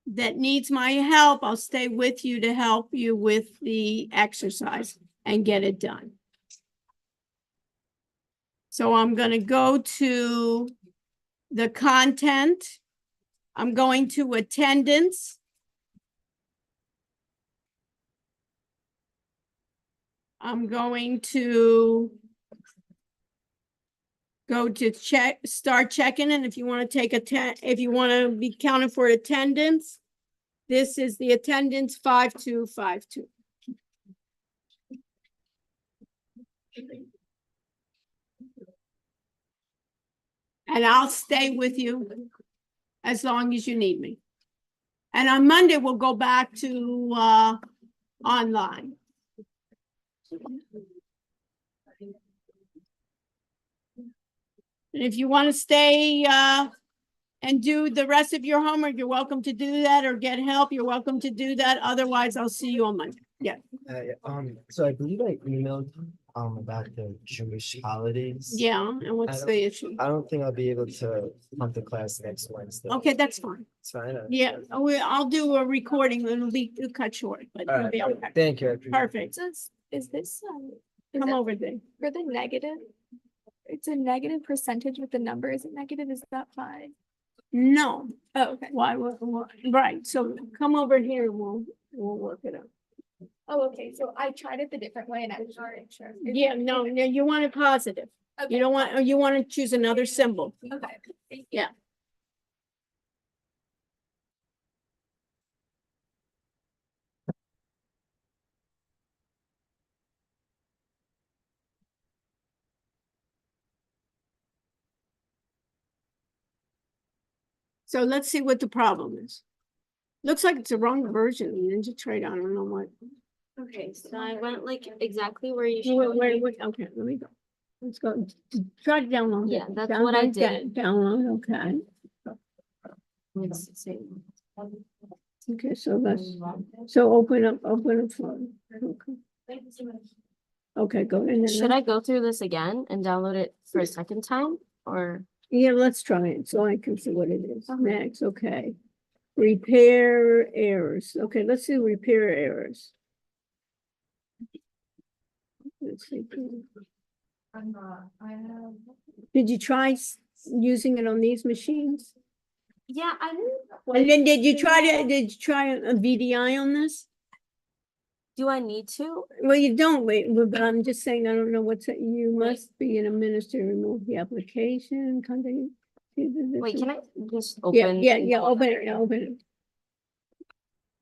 that needs my help. I'll stay with you to help you with the exercise and get it done. So I'm going to go to the content. I'm going to attendance. I'm going to go to start checking in. If you want to take if you want to be counted for attendance, this is the attendance 5252. And I'll stay with you as long as you need me. And on Monday, we'll go back to online. And if you want to stay and do the rest of your homework, you're welcome to do that, or get help. You're welcome to do that. Otherwise, I'll see you on Monday. Yeah. So I believe I emailed about the Jewish holidays. Yeah. And what's the issue? I don't think I'll be able to come to class next Wednesday. Okay, that's fine. It's fine. Yeah, I'll do a recording. It'll be cut short, but All it'll be right. okay. Thank you. I appreciate it. Perfect. Is this Come over there. for the negative? It's a negative percentage with the number isn't negative, is that fine? No. Oh, okay. Why, right, so come over here and we'll work it out. Oh, okay, so I tried it the different way and I was not sure. Yeah, no, you want it positive. You don't want, or you want to choose another symbol. Okay. Thank you. Yeah. So let's see what the problem is. Looks like it's the wrong version of Ninja Trade. I don't know what. Okay, so I went like exactly where you Wait, showed. okay, let me go. Let's go. Try to download it. Yeah, that's what I did. Download, okay. Let's see. Okay, so open up phone. Okay. Okay, go in. Should I go through this again and download it for a second time or? Yeah, let's try it so I can see what it is. Okay. Next, okay. Repair errors. Okay, let's see repair errors. Let's see. I have. Did you try using it on these machines? Yeah, I didn't. And then did you try a VDI on this? Do I need to? Well, you don't wait, but I'm just saying, I don't know what's, you must be an administrator, remove the application, contact. Wait, can I just Yeah, open? open it, open it.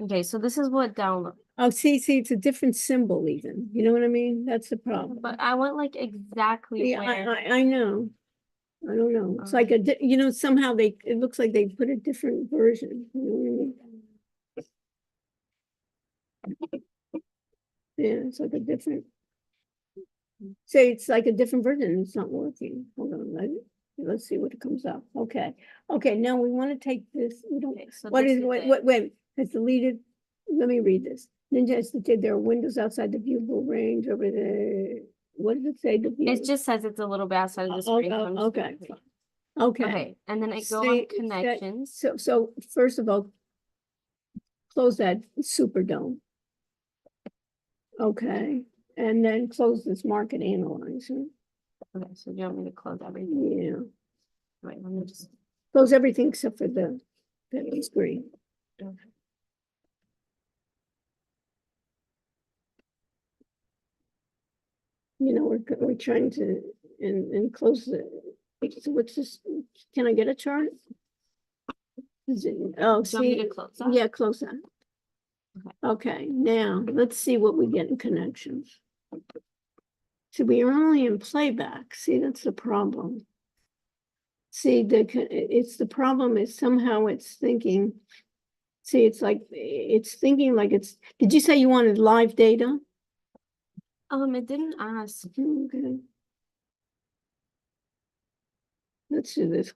Okay, so this is what download, Oh, see, it's a different symbol even, you know what I mean? That's the problem. but I went like exactly Yeah, where. I know. I don't know. It's like somehow it looks like they put a different version. You know what I mean? Yeah, it's like a different. Say it's like a different version. It's not working. Hold on, let's see what comes up. Okay, now we want to take this. We don't. Okay, so What this is is wait? it. Wait, has deleted. Let me read this. Ninja has stated there are windows outside the viewable range over there. What does it say? The view? It just says it's a little bit outside of the screen. so I'm just Okay. gonna- Okay. Okay, and then I go Say- on connections. So first of all, close that Superdome. Okay, and then close this market analyzer. Okay, so do you want me to close everything? Yeah, Wait, let me just. close everything except for the screen. You know, we're trying to and close the. So what's this? Can I get a chart? Is it, oh, Do you want me see, to close that? yeah, close that. Okay, now let's see what we get in connections. So we are only in playback. See, that's the problem. See, it's the problem is somehow it's thinking. See, it's like, it's thinking like did you say you wanted live data? It didn't ask. Okay. Let's do this,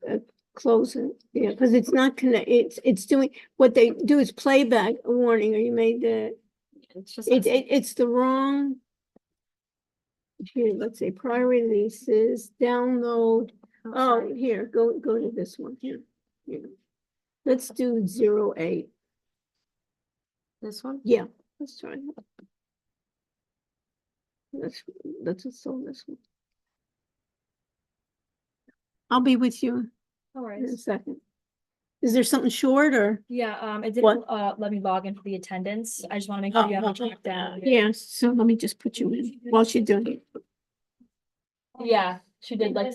close it, yeah, because it's not connect, it's doing, what they do is playback a warning, or you made the, It's just. it's the wrong. Here, let's say prior releases, download, oh, here, go to this one, here. Let's do 08, This one? yeah, let's try that. Let's install this one. I'll be with you All right. in a second. Is there something short or? Yeah, it What? didn't let me log in for the attendance. I just want to make sure you have it tracked down. Yes, so let me just put you in while she's doing it. Yeah, she did like,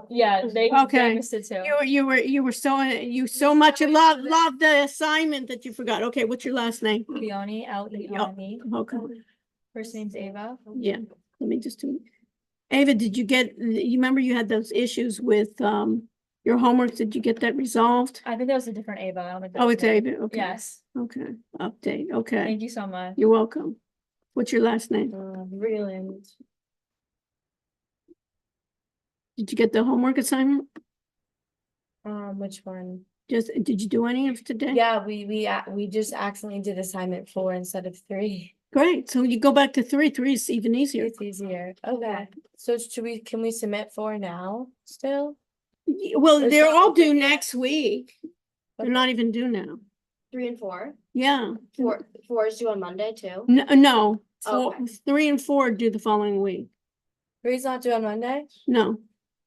yeah, they Okay. missed it too. You were so much love the assignment that you forgot. Okay, what's your last name? Leonie, Leone. Okay, First name's Ava. yeah, let me just do. Ava, did you remember you had those issues with your homework? Did you get that resolved? I think that was a different Ava. I don't think Oh, that it's was her. Ava, okay. Yes, Okay, update, okay. thank you so much. You're welcome. What's your last name? Vreeland. Did you get the homework assignment? Which one? Did you do any of today? Yeah, we just accidentally did assignment 4 instead of 3. Great, so you go back to 3, 3 is even easier. It's easier. Okay. So can we submit 4 now still? Well, Or they're some- all due next week. They're not even due now. 3 and 4. Yeah. 4 is due on Monday too. No, Okay. 3 and 4 are due the following week. 3's not due on Monday? No.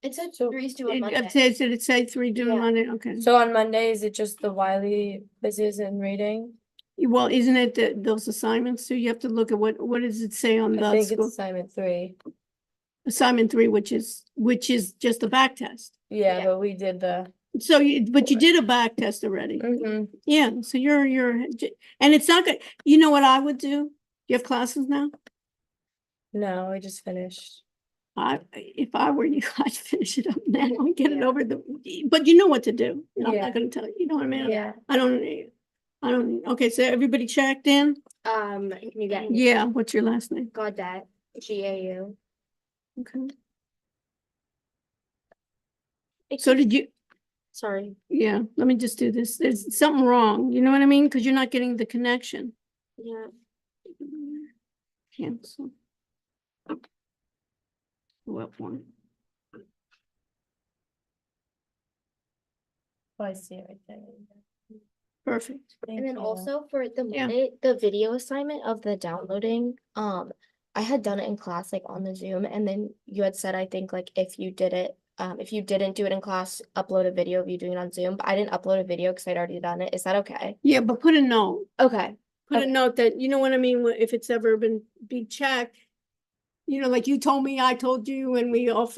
It said So 3 is due on Did Monday. it say 3 due on Yeah. Monday? Okay. So on Monday, is it just the Wiley quizzes and reading? Well, isn't it those assignments? So you have to look at what does it say on I the think it's school assignment 3. assignment 3, which is just a back test. Yeah, Yeah. but we did the. So but you did a back test already. Yeah, so and it's not good. You know what I would do? You have classes now? No, I just finished. If I were you, I'd finish it up now and get it over but you know what to do. I'm Yeah. not gonna tell you, you know what I mean? Yeah. I don't, okay, so everybody checked in? Can you get Yeah, what's your last name? Gaudet, GAU. Okay. So did you, Sorry. yeah, let me just do this. There's something wrong, you know what I mean? Because you're not getting the connection. Yeah. Cancel. What one? Oh, I see it right there. Perfect. Thank And then you. also for the Yeah. Monday, the video assignment of the downloading, I had done it in class, like on the Zoom, and then you had said, I think, like, if you didn't do it in class, upload a video of you doing it on Zoom, but I didn't upload a video because I'd already done it. Is that okay? Yeah, but put a note. Okay. Put a Okay. note that, you know what I mean, if it's ever be checked. You know, like you told me, I told you, and we all,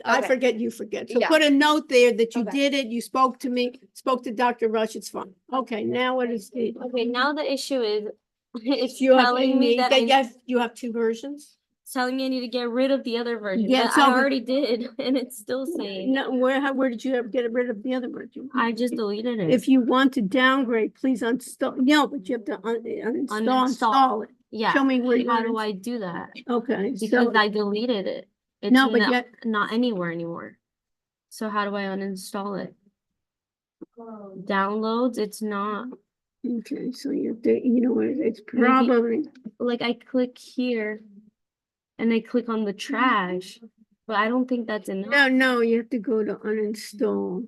I Okay. forget, you forget. So Yeah. put a note there that you Okay. did it, you spoke to me, spoke to Dr. Rush, it's fine. Okay, now what is the? Okay, now the issue is, it's You have, telling me that you have 2 versions? it's telling me I need to get rid of the other version, Yeah, but so- I already did, and it's still saying, No, where did you ever get rid of the other version? I just deleted it. If you want to downgrade, please uninstall, no, but you have to uninstall it. Yeah, Show me where you. how do I do that? Okay, Because so, I deleted it. It's no, but yet, not anywhere anymore. So how do I uninstall it? Downloads, it's not, okay, so you know what, it's probably. like I click here and I click on the trash, but I don't think that's enough. No, you have to go to uninstall.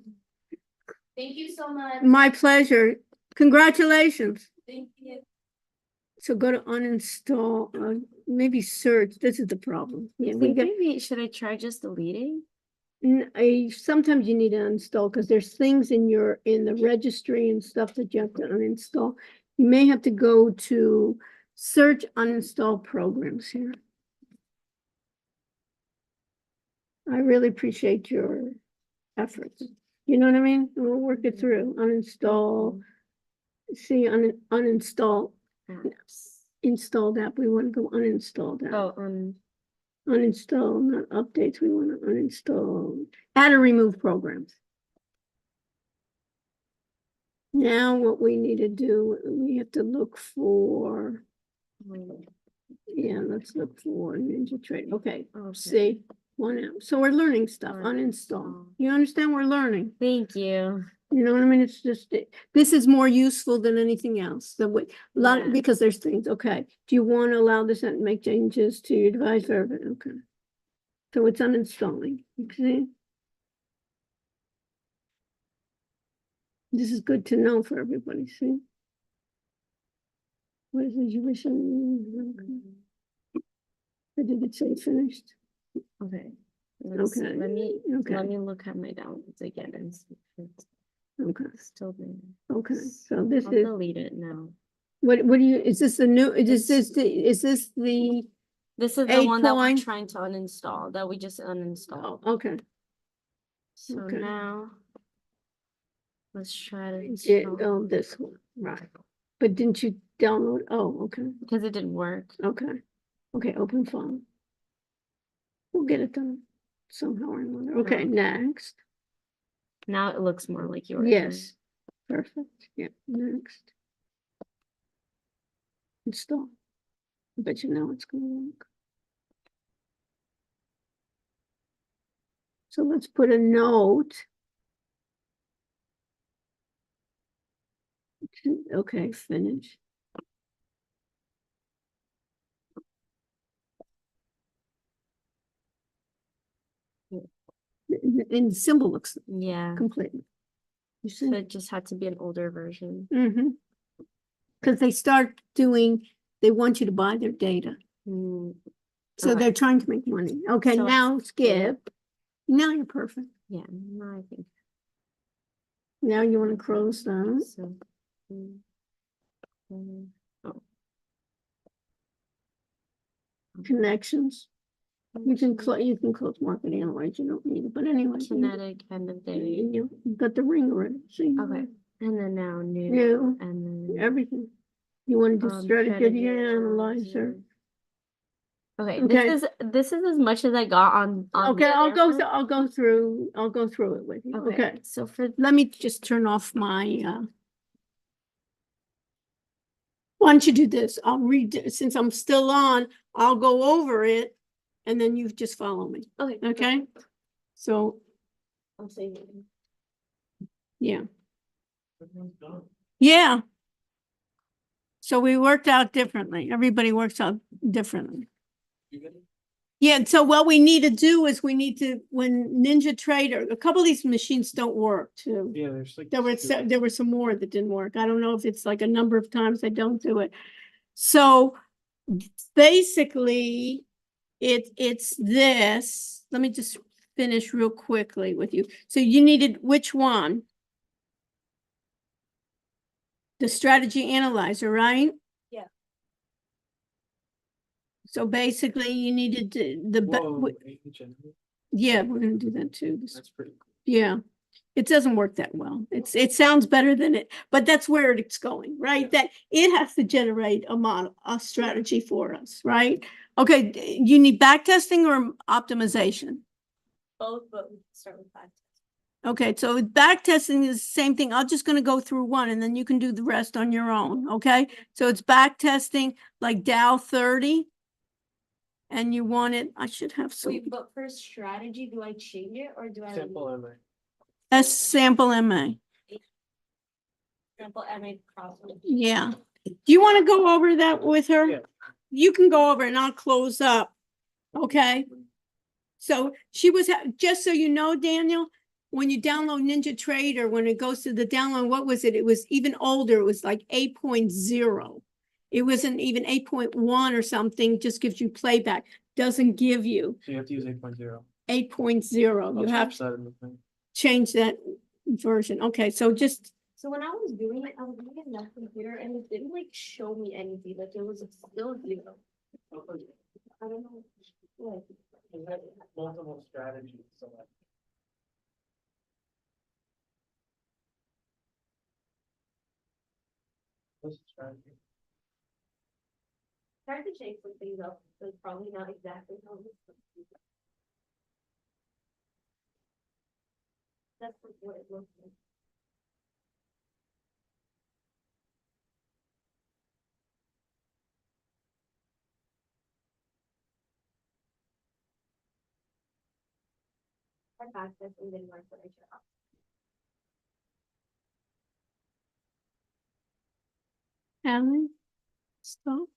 Thank you so much. My pleasure. Congratulations. Thank you. So go to uninstall, maybe search. This is the problem. Yeah, I we think get, maybe should I try just deleting? sometimes you need to uninstall because there's things in the registry and stuff that you have to uninstall. You may have to go to search uninstall programs here. I really appreciate your efforts. You know what I mean? We'll work it through. Uninstall. See, uninstall, Apps. install that. We want to go uninstall that. Oh, Uninstall, not updates. We want to uninstall. Add or remove programs. Now what we need to do, we have to look for, yeah, let's look for Ninja Trade. Okay, Okay. see, one out. So we're learning stuff, uninstall. You understand? We're learning. Thank you. You know what I mean? It's just, this is more useful than anything else. The way, a lot, Yeah. because there's things, okay. Do you want to allow this and make changes to your device or, okay. So it's uninstalling, okay? This is good to know for everybody, see? What is it, you wish, or did it say finished? Okay. Okay, okay. Let me look at my downloads again and see if Okay, it's still there. okay, so this I'll is, delete it now. what do you, is this the new, is It's- this the, This is the 8 one that we're point? trying to uninstall, that we just uninstalled. oh, okay. So okay. now, let's try to Yeah, install, oh, this one, right. But didn't you download, oh, okay, because it didn't work. okay. Okay, open file. We'll get it done somehow or another. Okay, Okay. next. Now it looks more like yours. right? Yes, perfect, yeah, next. Install. I bet you know it's gonna work. So let's put a note. Okay, finish. And the symbol looks Yeah, complete. You see? so it just had to be an older version. Mm-hmm. Because they start doing, they want you to buy their data. Mm, So Okay. they're trying to make money. Okay, So now skip. Now you're perfect. yeah, now I think Now you want to close that. so. Oh, Connections. You can close market analyze, you don't need it, but anyway. kinetic end of day. You got the ring already, see? Okay, and then now new, New, and then everything. You want to do strategy analyzer. Okay, Okay. this is as much as I got on Okay, the I'll go, camera. I'll go through it with you. Okay. So for Let me just turn off my, why don't you do this? I'll read, since I'm still on, I'll go over it and then you just follow me, okay, okay? So, I'm saving. yeah. Yeah. So we worked out differently. Everybody works out differently. Yeah, so what we need to do is we need to, when Ninja Trader, a couple of these machines don't work too. Yeah, there's like. There were some more that didn't work. I don't know if it's like a number of times they don't do it. So basically, it's this. Let me just finish real quickly with you. So you needed which one? The strategy analyzer, right? Yeah. So basically you needed yeah, we're gonna do that too. That's pretty cool. Yeah, it doesn't work that well. It sounds better than it, but that's where it's going, right? That it has to generate a model, a strategy for us, right? Okay, you need back testing or optimization? Both, but we can start with back. Okay, so back testing is the same thing. I'm just gonna go through one and then you can do the rest on your own, okay? So it's back testing like Dow 30. And you want it, I should have some, Wait, but for strategy, do I change it or do I Simple MA. S sample MA. sample MA cross? Yeah. Do you want to go over that with her? Yeah. You can go over and I'll close up. Okay. So she was, just so you know, Daniel, when you download Ninja Trader, when it goes to the download, what was it? It was even older. It was like 8.0. It wasn't even 8.1 or something, just gives you playback, doesn't give you So you have to use 8.0. 8.0. You have to change that version. Okay, so just, So when I was doing it, I was doing it on that computer and it didn't like show me anything, like it was still zero. I don't know. Like, Multiple strategies, so like. What's the strategy? tried to change some things up, but it's probably not exactly how it was. That's what it looks like. Our access and then more information. Alan? Stop.